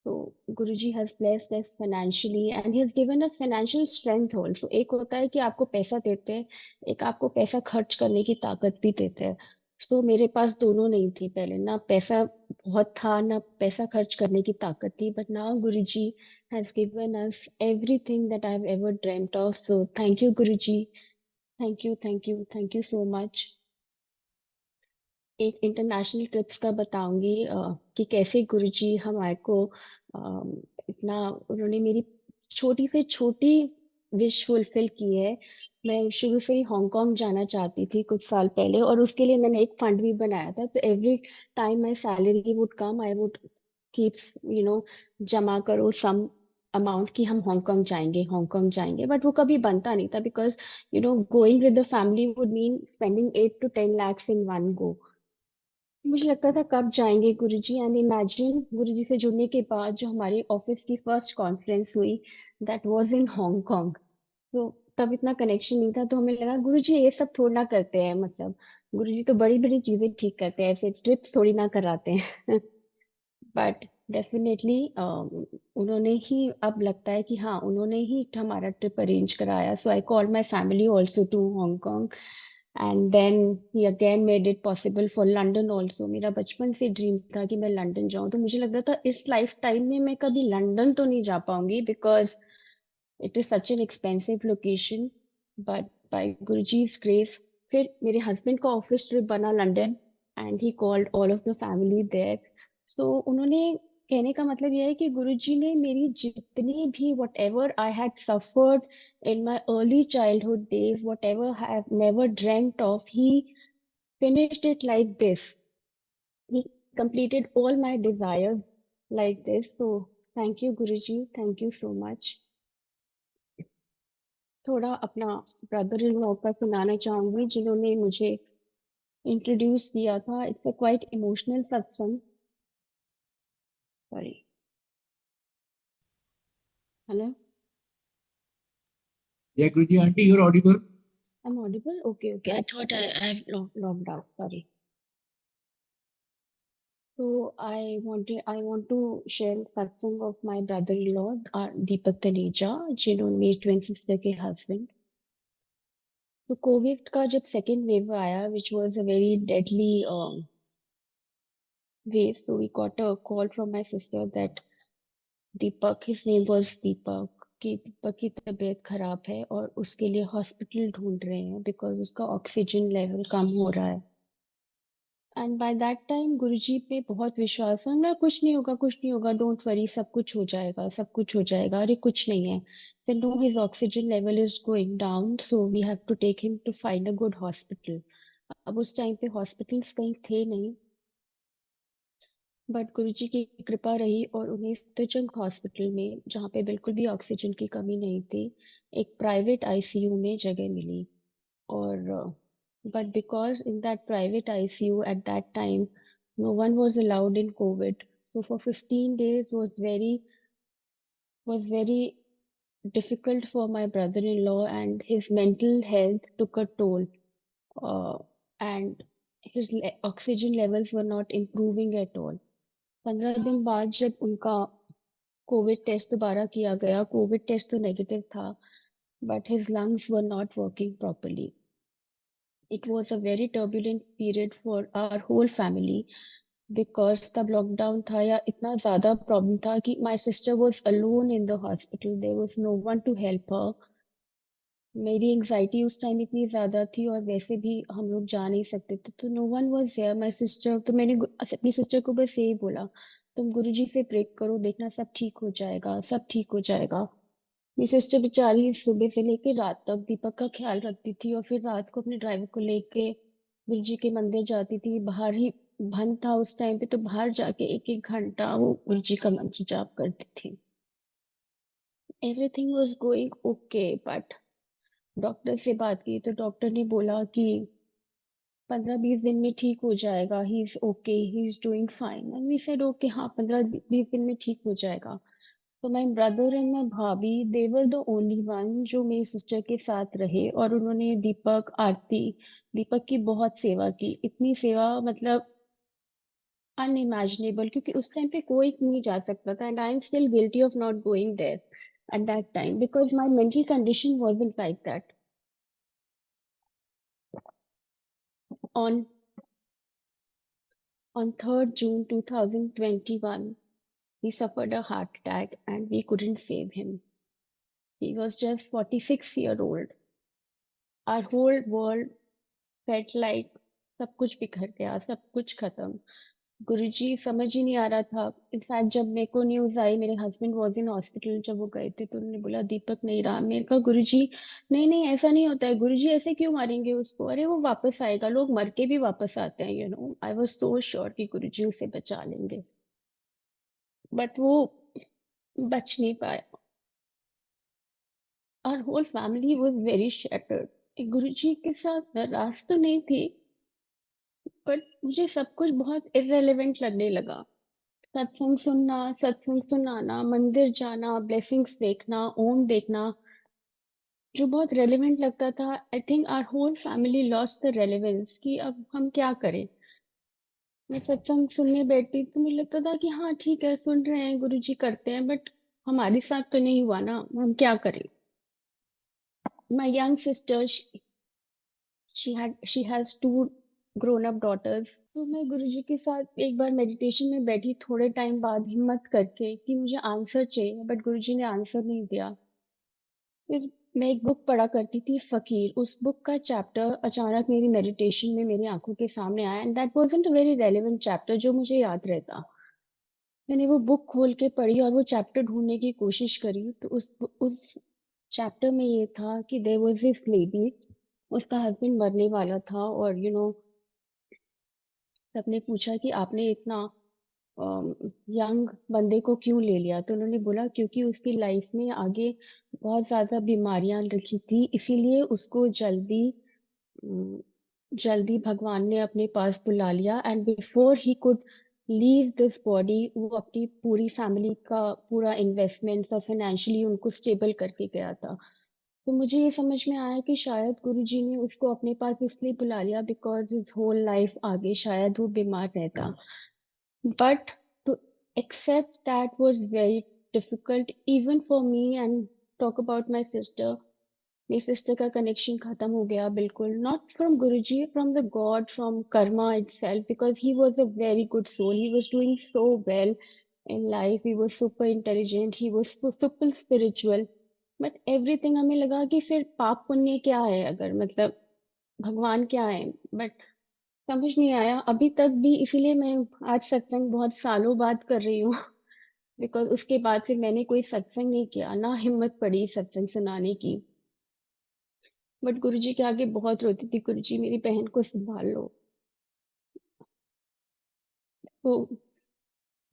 So Guruji has blessed us financially and he has given us financial strength also. एक होता है कि आपको पैसा देते हैं, एक आपको पैसा खर्च करने की ताकत भी देते हैं. तो मेरे पास दोनों नहीं थी पहले, ना पैसा बहुत था ना पैसा खर्च करने की ताकत थी. But now Guruji has given us everything that I've ever dreamt of. So thank you Guruji. Thank you, thank you, thank you so much. एक इंटरनेशनल ट्रिप्स का बताऊंगी कि कैसे गुरुजी हमारे को इतना, उन्होंने मेरी छोटी से छोटी विश फुलफिल की है. मैं शुरू से ही हांगकांग जाना चाहती थी कुछ साल पहले, और उसके लिए मैंने एक फंड भी बनाया था. तो every time my salary would come, I would keeps जमा करो सम अमाउंट कि हम हांगकांग जाएंगे, हांगकांग जाएंगे. बट वो कभी बनता नहीं था, because going with the family would mean spending 8 to 10 lakhs in one go. मुझे लगता था कब जाएंगे गुरुजी. एंड इमेजिन, गुरुजी से जुड़ने के बाद जो हमारी ऑफिस की फर्स्ट कॉन्फ्रेंस हुई, दैट वाज इन हांगकांग. तो तब इतना कनेक्शन नहीं था, तो हमें लगा गुरुजी ये सब थोड़ा ना करते हैं, मतलब गुरुजी तो बड़ी बड़ी चीजें ठीक करते हैं, ऐसे ट्रिप्स थोड़ी ना कराते हैं. बट डेफिनेटली उन्होंने ही, अब लगता है कि हाँ उन्होंने ही हमारा ट्रिप अरेंज कराया. So I call my family also to Hong Kong. And then he again made it possible for London also. मेरा बचपन से ड्रीम था कि मैं लंदन जाऊं. तो मुझे लगता था इस लाइफ टाइम में मैं कभी लंदन तो नहीं जा पाऊंगी, because it is such an expensive location. But by Guruji's grace फिर मेरे हस्बैंड का ऑफिस ट्रिप बना London, and he called all of the family there. So उन्होंने, कहने का मतलब यह है कि गुरुजी ने मेरी जितनी भी, what ever I had suffered in my early childhood days, whatever I have never dreamt of, he finished it like this. He completed all my desires like this. So thank you, Guruji. Thank you so much. थोड़ा अपना brother in law का सुनाना चाहूंगी, जिन्होंने मुझे introduce किया था. It's a quite emotional सत्संग. Sorry. Hello. Yeah, Guruji, auntie, you're audible. I'm audible? Okay, okay. I thought I've logged out. Sorry. So I want to share satsang of my brother-in-law, Deepak Taneja, जिन्होंने मेरी twin sister के husband. तो Covid का जब second wave आया, which was a very deadly wave, so we got a call from my sister that Deepak, his name was Deepak, कि दीपक की तबीयत खराब है और उसके लिए हॉस्पिटल ढूंढ रहे हैं बिकॉज उसका ऑक्सीजन लेवल कम हो रहा है. एंड बाय दैट टाइम गुरुजी पे बहुत विश्वास है. मैं, कुछ नहीं होगा, कुछ नहीं होगा, डोंट वरी, सब कुछ हो जाएगा, सब कुछ हो जाएगा. अरे कुछ नहीं है. So no, his oxygen level is going down, so we have to take him to find a good hospital. अब उस टाइम पे हॉस्पिटल्स कहीं थे नहीं, बट गुरुजी की कृपा रही और उन्हें सफदरजंग हॉस्पिटल में, जहाँ पे बिल्कुल भी ऑक्सीजन की कमी नहीं थी, एक प्राइवेट आईसीयू में जगह मिली. और but because in that private ICU at that time no one was allowed in COVID, so for 15 days was very difficult for my brother-in-law, and his mental health took a toll. uh, and his oxygen levels were not improving at all. 15 दिन बाद जब उनका Covid test दोबारा किया गया, Covid test तो negative था, but his lungs were not working properly. It was a very turbulent period for our whole family, because तब लॉकडाउन था या इतना ज्यादा प्रॉब्लम था कि my sister was alone in the hospital. There was no one to help her. मेरी anxiety उस time इतनी ज्यादा थी, और वैसे भी हम लोग जा नहीं सकते थे, तो no one was there. My sister, तो मैंने अपनी सिस्टर को बस यही बोला, तुम गुरुजी से प्रे करो, देखना सब ठीक हो जाएगा, सब ठीक हो जाएगा. मेरी सिस्टर बेचारी सुबह से लेके रात तक दीपक का ख्याल रखती थी, और फिर रात को अपने ड्राइवर को लेके गुरुजी के मंदिर जाती थी. बाहर ही बंद था उस टाइम पे, तो बाहर जाके एक एक घंटा वो गुरुजी का मंत्र जाप करती थी. Everything was going okay, but doctor से बात की तो डॉक्टर ने बोला कि 15-20 दिन में ठीक हो जाएगा, he is okay, he is doing fine. And we said okay, हाँ 15-20 दिन में ठीक हो जाएगा। तो माई ब्रदर एंड माई भाभी, दे वर द ओनली वन जो मेरी सिस्टर के साथ रहे, और उन्होंने दीपक, आरती, दीपक की बहुत सेवा की। इतनी सेवा मतलब अनइमेजिनेबल, क्योंकि उस टाइम पे कोई नहीं जा सकता था। And I am still guilty of not going there at that time because my mental condition wasn't like that. on on 3rd June 2021, he suffered a heart attack and we couldn't save him. He was just 46 years old. Our whole world felt like सब कुछ बिखर गया, सब कुछ खत्म। गुरुजी समझ ही नहीं आ रहा था। इनफैक्ट जब मेरे को न्यूज आई, मेरे हस्बैंड वाज इन हॉस्पिटल, जब वो गए थे तो उन्होंने बोला दीपक नहीं रहा। मैंने कहा गुरुजी नहीं नहीं, ऐसा नहीं होता है गुरुजी, ऐसे क्यों मारेंगे उसको, अरे वो वापस आएगा, लोग मर के भी वापस आते हैं, you know. I was so sure कि गुरुजी उसे बचा लेंगे, बट वो बच नहीं पाया। Our whole family was very shattered. Guruji के साथ नाराज तो नहीं थी, बट मुझे सब कुछ बहुत इररेलेवेंट लगने लगा। सत्संग सुनना, सत्संग सुनाना, मंदिर जाना, ब्लेसिंग्स देखना, ओम देखना, जो बहुत रेलेवेंट लगता था। I think our whole family lost the relevance कि अब हम क्या करें। मैं सत्संग सुनने बैठती तो मुझे लगता था कि हाँ ठीक है, सुन रहे हैं, गुरुजी करते हैं, बट हमारे साथ तो नहीं हुआ ना, हम क्या करें। My young sister, she has two grown up daughters. तो मैं गुरुजी के साथ एक बार मेडिटेशन में बैठी, थोड़े टाइम बाद हिम्मत करके कि मुझे आंसर चाहिए, बट गुरुजी ने आंसर नहीं दिया। फिर मैं एक बुक पढ़ा करती थी, फकीर। उस बुक का चैप्टर अचानक मेरी मेडिटेशन में मेरी आंखों के सामने आया, and that wasn't a very relevant chapter जो मुझे याद रहता। मैंने वो बुक खोल के पढ़ी और वो चैप्टर ढूंढने की कोशिश करी, तो उस चैप्टर में ये था कि देयर वाज दिस लेडी, उसका हस्बैंड मरने वाला था, और यू नो सबने पूछा कि आपने इतना यंग बंदे को क्यों ले लिया। तो उन्होंने बोला क्योंकि उसकी लाइफ में आगे बहुत ज्यादा बीमारियां रखी थी, इसीलिए उसको अम, जल्दी भगवान ने अपने पास बुला लिया। And before he could leave this body, वो अपनी पूरी फैमिली का पूरा इन्वेस्टमेंट्स और फाइनेंशियली उनको स्टेबल करके गया था। तो मुझे ये समझ में आया कि शायद गुरुजी ने उसको अपने पास इसलिए बुला लिया बिकॉज हिज होल लाइफ आगे शायद वो बीमार रहता। But to accept that was very difficult even for me। And talk about my sister, मेरी सिस्टर का कनेक्शन खत्म हो गया बिल्कुल। Not from Guruji, from the God, from Karma itself, because he was a very good soul, he was doing so well in life, he was super intelligent, he was super spiritual। but everything हमें लगा कि फिर पाप पुण्य क्या है, अगर मतलब भगवान क्या है। बट समझ नहीं आया अभी तक भी, इसीलिए मैं आज सत्संग बहुत सालों बाद कर रही हूँ। बिकॉज उसके बाद फिर मैंने कोई सत्संग नहीं किया, ना हिम्मत पड़ी सत्संग सुनाने की। बट गुरुजी के आगे बहुत रोती थी, गुरुजी मेरी बहन को संभाल लो। तो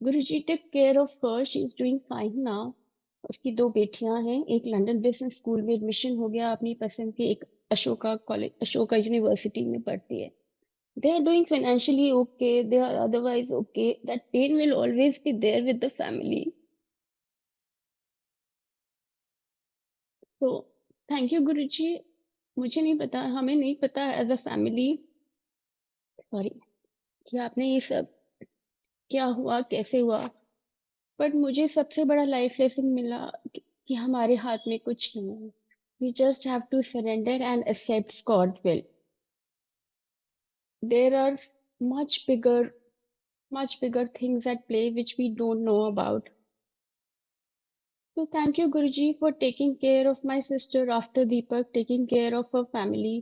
Guruji take care of her, she is doing fine now. उसकी दो बेटियां हैं, एक लंदन बिजनेस स्कूल में एडमिशन हो गया अपनी पसंद के, एक अशोका कॉलेज, अशोका यूनिवर्सिटी में पढ़ती है। They are doing financially okay, they are otherwise okay. That pain will always be there with the family. So thank you Guruji। मुझे नहीं पता, हमें नहीं पता एज अ फैमिली, सॉरी, कि आपने ये सब क्या हुआ, कैसे हुआ। बट मुझे सबसे बड़ा लाइफ लेसन मिला कि हमारे हाथ में कुछ नहीं है। We just have to surrender and accept God will. There are much bigger, much bigger things at play which we don't know about. So thank you, Guruji, for taking care of my sister after Deepak, taking care of her family.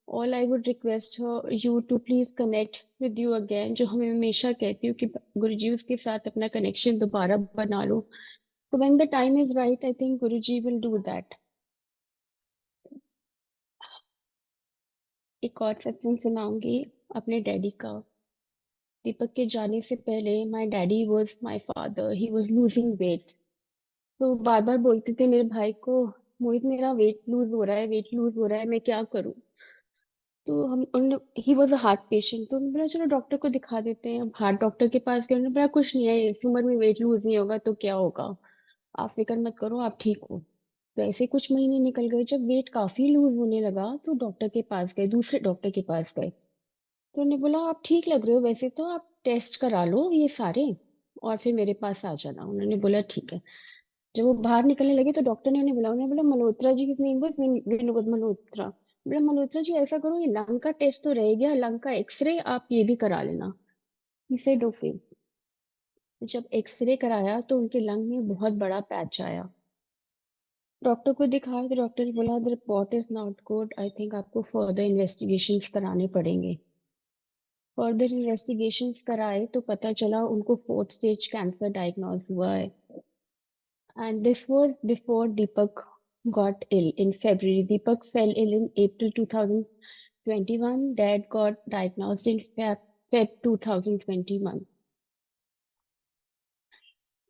All I would request you to please connect with you again, जो हमें हमेशा कहती हूँ कि गुरुजी उसके साथ अपना connection दोबारा बना लो। So when the time is right, I think Guruji will do that. एक और सत्संग सुनाऊंगी अपने डैडी का। दीपक के जाने से पहले my daddy was my father, he was losing weight. तो बार बार बोलते थे मेरे भाई को, मोहित मेरा वेट लूज हो रहा है, वेट लूज हो रहा है, मैं क्या करूं। तो हम उन he was a heart patient, तो हमने बोला चलो डॉक्टर को दिखा देते हैं। अब हार्ट डॉक्टर के पास गए, उन्होंने बोला कुछ नहीं है, इस उम्र में वेट लूज नहीं होगा तो क्या होगा, आप फिक्र मत करो, आप ठीक हो। तो ऐसे कुछ महीने निकल गए, जब वेट काफी लूज होने लगा तो डॉक्टर के पास गए, दूसरे डॉक्टर के पास गए। तो उन्होंने बोला आप ठीक लग रहे हो वैसे, तो आप टेस्ट करा लो ये सारे और फिर मेरे पास आ जाना। उन्होंने बोला ठीक है। जब वो बाहर निकलने लगे तो डॉक्टर ने उन्हें बुलाया, उन्होंने बोला मल्होत्रा जी की नेम was वेणुगोपाल मल्होत्रा। बोला मल्होत्रा जी ऐसा करो, ये लंग का टेस्ट तो रह गया, लंग का एक्सरे आप ये भी करा लेना। He said okay। जब एक्सरे कराया तो उनके लंग में बहुत बड़ा पैच आया। डॉक्टर को दिखाया तो डॉक्टर ने बोला the report is not good, I think आपको फर्दर इन्वेस्टिगेशंस कराने पड़ेंगे। फर्दर इन्वेस्टिगेशंस कराए तो पता चला उनको 4th स्टेज कैंसर डायग्नोज हुआ है। And this was before Deepak got ill in February. Deepak fell ill in April 2021. Dad got diagnosed in Feb 2021.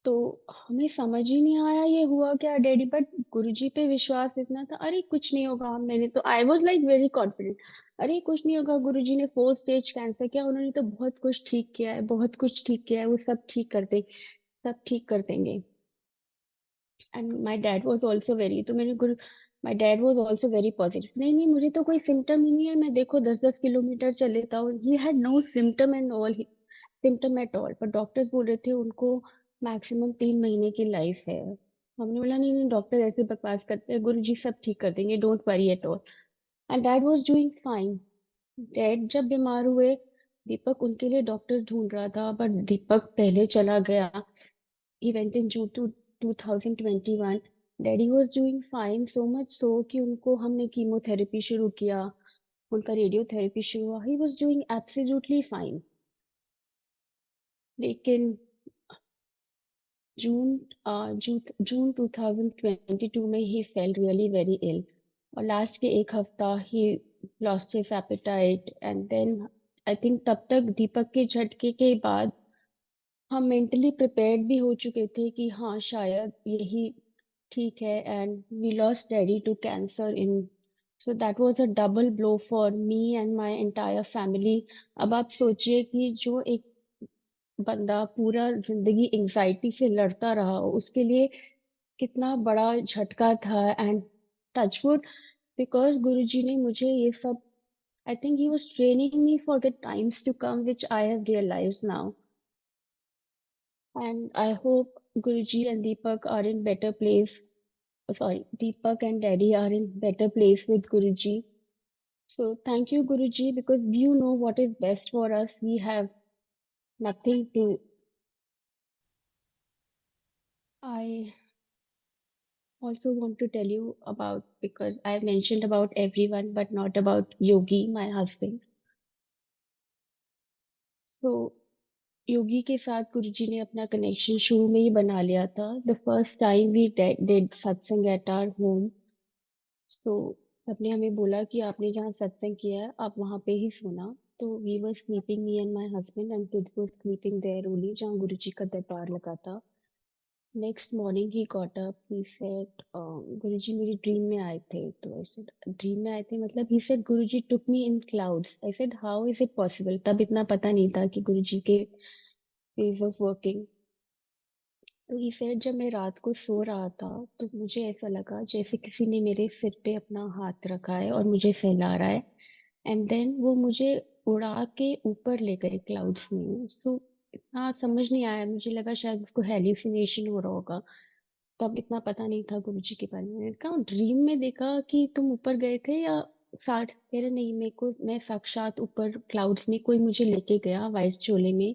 तो हमें समझ ही नहीं आया ये हुआ क्या डैडी, बट गुरुजी पे विश्वास इतना था, अरे कुछ नहीं होगा। मैंने तो I was like very confident, अरे कुछ नहीं होगा, गुरुजी ने 4th स्टेज कैंसर किया, उन्होंने तो बहुत कुछ ठीक किया है, बहुत कुछ ठीक किया है, वो सब ठीक कर दे, सब ठीक कर देंगे। And my dad was also very, तो मैंने गुरु my dad was also very positive, नहीं नहीं मुझे तो कोई सिम्टम ही नहीं है, मैं देखो 10-10 किलोमीटर चल लेता हूँ। He had no symptom and all, symptom at all, पर डॉक्टर्स बोल रहे थे उनको मैक्सिमम 3 महीने की लाइफ है। हमने बोला नहीं नहीं डॉक्टर ऐसे बकवास करते हैं, गुरु जी सब ठीक कर देंगे, don't worry at all. And dad was doing fine. Dad जब बीमार हुए, दीपक उनके लिए डॉक्टर ढूंढ रहा था, बट दीपक पहले चला गया। He went in June to 2021। Daddy was doing fine, so much so कि उनको हमने कीमोथेरेपी शुरू किया, उनका रेडियोथेरेपी शुरू हुआ, he was doing absolutely fine. लेकिन जून जून 2022 में he fell really very ill, और लास्ट के एक हफ्ता he lost his appetite. And then I think तब तक दीपक के झटके के बाद हम मेंटली प्रिपेयर्ड भी हो चुके थे कि हाँ शायद यही ठीक है। And we lost daddy to cancer in, so that was a double blow for me and my entire family. अब आप सोचिए कि जो एक बंदा पूरा जिंदगी एंजाइटी से लड़ता रहा, उसके लिए कितना बड़ा झटका था। एंड टचवुड, बिकॉज गुरुजी ने मुझे ये सब, I think he was training me for the times to come which I have realised now. And I hope Guruji and Deepak are in better place, sorry, Deepak and Daddy are in better place with Guruji. So thank you, Guruji, because you know what is best for us. We have nothing to. I also want to tell you about, because I mentioned about everyone, but not about Yogi, my husband. So योगी के साथ गुरुजी ने अपना connection शुरू में ही बना लिया था। The first time we did satsang at our home, तो सबने हमें बोला कि आपने जहाँ सत्संग किया है आप वहां पे ही सोना। तो we were sleeping, me and my husband and kid were sleeping there only, जहाँ गुरुजी का दरबार लगा था। Next morning he got up, he said Guruji मेरी ड्रीम में आए थे। तो आई सेड ड्रीम में आए थे मतलब, ही said Guruji took me in clouds. I said how is it possible, तब इतना पता नहीं था कि गुरुजी के वेज ऑफ वर्किंग। तो ही सेड जब मैं रात को सो रहा था तो मुझे ऐसा लगा जैसे किसी ने मेरे सिर पे अपना हाथ रखा है और मुझे सहला रहा है। एंड देन वो मुझे उड़ा के ऊपर ले गए क्लाउड्स में। सो इतना समझ नहीं आया, मुझे लगा शायद उसको हेल्यूसिनेशन हो रहा होगा, तब इतना पता नहीं था गुरुजी के बारे में। मैंने कहा ड्रीम में देखा कि तुम ऊपर गए थे या साठ, कह रहे नहीं, मेरे को मैं साक्षात ऊपर क्लाउड्स में कोई मुझे लेके गया वाइट चोले में।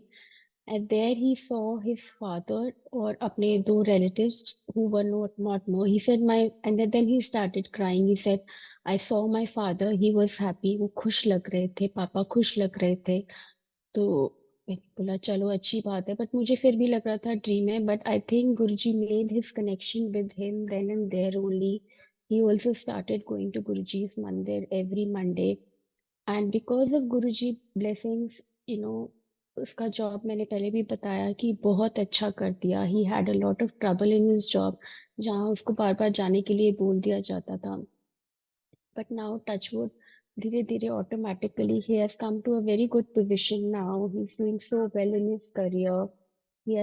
And there he saw his father और अपने दो relatives who were not more. He said my, and then he started crying. He said, I saw my father. He was happy. वो खुश लग रहे थे, पापा खुश लग रहे थे। तो मैंने बोला चलो अच्छी बात है, बट मुझे फिर भी लग रहा था ड्रीम है। But I think Guruji made his connection with him then and there only. He also started going to Guruji's mandir every Monday. And because of Guruji blessings, you know, उसका job मैंने पहले भी बताया कि बहुत अच्छा कर दिया। He had a lot of trouble in his job, जहाँ उसको बार बार जाने के लिए बोल दिया जाता था। बट नाउ टचवुड, धीरे धीरे automatically he has come to a very good position now. He's doing so well in his career. He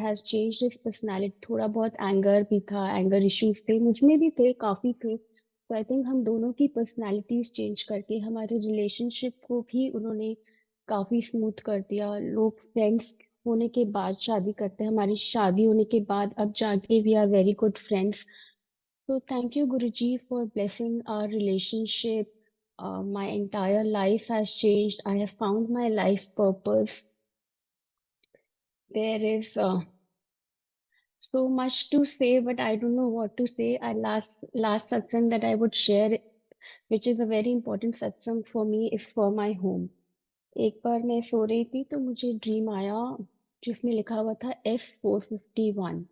has changed his personality. थोड़ा बहुत एंगर भी था, एंगर इश्यूज थे, मुझ में भी थे, काफी थे। तो आई थिंक हम दोनों की पर्सनालिटीज चेंज करके हमारे रिलेशनशिप को भी उन्होंने काफी स्मूथ कर दिया। लोग फ्रेंड्स होने के बाद शादी करते हैं, हमारी शादी होने के बाद अब जाके we are very good friends. So thank you, Guruji, for blessing our relationship. My entire life has changed. I have found my life purpose. There is so much to say, but I don't know what to say. I last satsang that I would share, which is a very important satsang for me, is for my home. एक बार मैं सो रही थी तो मुझे dream आया जिसमें लिखा हुआ था S451।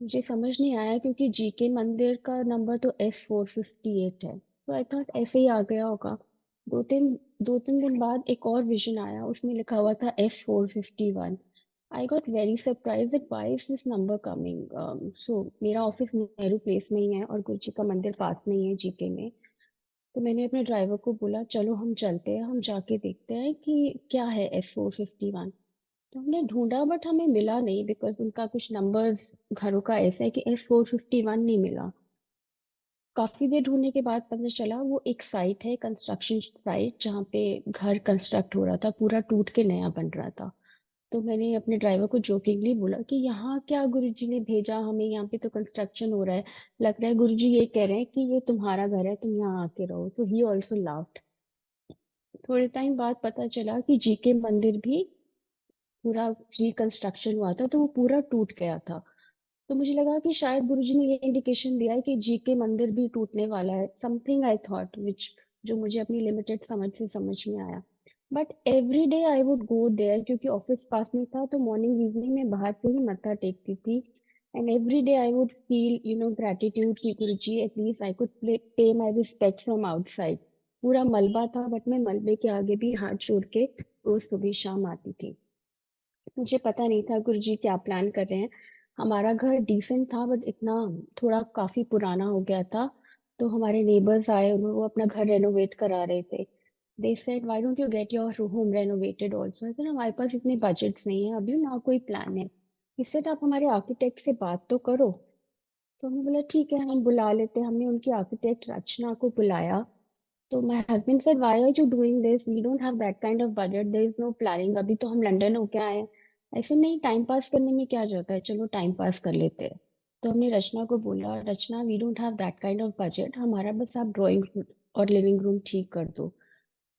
मुझे समझ नहीं आया क्योंकि जीके मंदिर का नंबर तो S458 है, तो आई थॉट ऐसे ही आ गया होगा। दो तीन दिन बाद एक और विजन आया, उसमें लिखा हुआ था S451। I got very surprise that why is this number coming. So मेरा ऑफिस नेहरू प्लेस में ही है और गुरुजी का मंदिर पास में ही है जीके में। तो मैंने अपने ड्राइवर को बोला चलो हम चलते हैं, हम जाके देखते हैं कि क्या है S451। तो हमने ढूंढा बट हमें मिला नहीं, बिकॉज उनका कुछ नंबर्स घरों का ऐसा है कि S451 नहीं मिला। काफी देर ढूंढने के बाद पता चला वो एक साइट है, कंस्ट्रक्शन साइट, जहाँ पे घर कंस्ट्रक्ट हो रहा था, पूरा टूट के नया बन रहा था। तो मैंने अपने ड्राइवर को जोकिंगली बोला कि यहाँ क्या गुरुजी ने भेजा हमें, यहाँ पे तो कंस्ट्रक्शन हो रहा है, लग रहा है गुरुजी ये कह रहे हैं कि ये तुम्हारा घर है, तुम यहाँ आके रहो। सो ही ऑल्सो लाफ्ड। थोड़े टाइम बाद पता चला कि जीके मंदिर भी पूरा रिकंस्ट्रक्शन हुआ था, तो वो पूरा टूट गया था। तो मुझे लगा कि शायद गुरुजी ने ये इंडिकेशन दिया है कि जीके मंदिर भी टूटने वाला है, समथिंग आई थॉट, विच जो मुझे अपनी लिमिटेड समझ से समझ में आया। But every day I would go there, क्योंकि ऑफिस पास में था, तो मॉर्निंग इवनिंग में बाहर से ही मत्था टेकती थी। And every day I would feel gratitude कि गुरुजी एटलीस्ट आई कुड पे माई रिस्पेक्ट फ्रॉम आउटसाइड। पूरा मलबा था बट मैं मलबे के आगे भी हाथ जोड़ के रोज सुबह शाम आती थी। मुझे पता नहीं था गुरुजी क्या प्लान कर रहे हैं। हमारा घर डिसेंट था बट इतना थोड़ा काफी पुराना हो गया था। तो हमारे नेबर्स आए, वो अपना घर रेनोवेट करा रहे थे। They said why don't you get your home renovated also. तो हमारे पास इतने बजट्स नहीं है अभी, ना कोई प्लान है। इससे आप हमारे आर्किटेक्ट से बात तो करो। तो हमने बोला ठीक है, हम बुला लेते हैं। हमने उनकी आर्किटेक्ट रचना को बुलाया। तो my husband said why are you doing this, we don't have that kind of budget, there is no planning, अभी तो हम लंदन होके आए हैं। ऐसे नहीं, टाइम पास करने में क्या जाता है, चलो टाइम पास कर लेते हैं। तो हमने रचना को बोला Rachna we don't have that kind of budget, हमारा बस आप ड्राइंग और लिविंग रूम ठीक कर दो।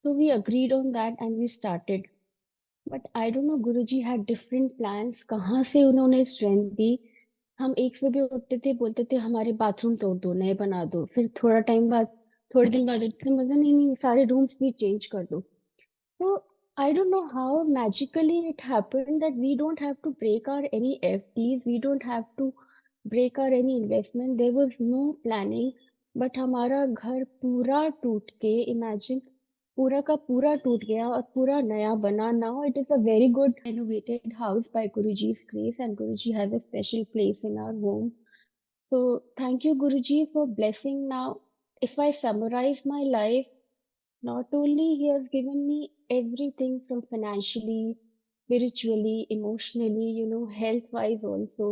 So we agreed on that and we started. But I don't know, Guruji had different plans, कहाँ से उन्होंने स्ट्रेंथ दी। हम एक सुबह उठते थे, बोलते थे हमारे बाथरूम तोड़ दो, नए बना दो, फिर थोड़ा टाइम बाद, थोड़े दिन बाद उठते थे, बोलते नहीं नहीं सारे रूम्स भी चेंज कर दो। So I don't know how magically it happened that we don't have to break our any FDs, we don't have to break our any investment. There was no planning, but हमारा घर पूरा टूट के, imagine, पूरा का पूरा टूट गया और पूरा नया बना। Now it is a very good renovated house by Guruji's grace, and Guruji has a special place in our home. So thank you, Guruji, for blessing. Now, if I summarize my life, not only he has given me everything from financially, spiritually, emotionally, health wise also.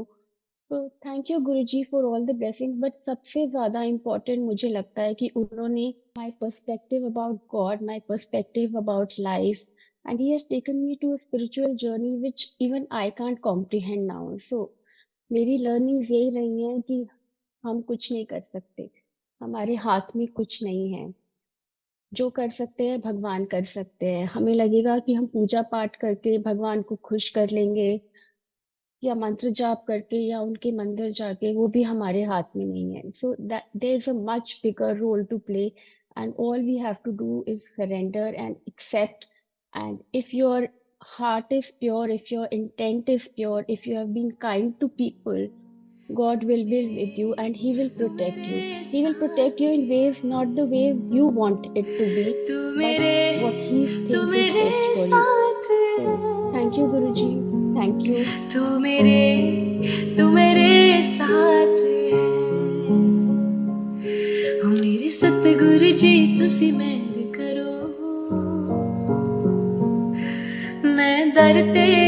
So thank you Guruji for all the blessings. But सबसे ज़्यादा important मुझे लगता है कि उन्होंने my perspective about God, my perspective about life, and he has taken me to a spiritual journey which even I can't comprehend now. So मेरी learnings यही रही हैं कि हम कुछ नहीं कर सकते, हमारे हाथ में कुछ नहीं है। जो कर सकते हैं भगवान कर सकते हैं। हमें लगेगा कि हम पूजा पाठ करके भगवान को खुश कर लेंगे या मंत्र जाप करके या उनके मंदिर जाके, वो भी हमारे हाथ में नहीं है। So that there is a much bigger role to play, and all we have to do is surrender and accept. And if your heart is pure, if your intent is pure, if you have been kind to people, God will be with you and He will protect you. He will protect you in ways, not the way you want it to be, but what He thinks is best for you. So, thank you, Guruji. Thank you. तू मेरे साथ है, ओ मेरे सतगुरु जी तुसी मेहर करते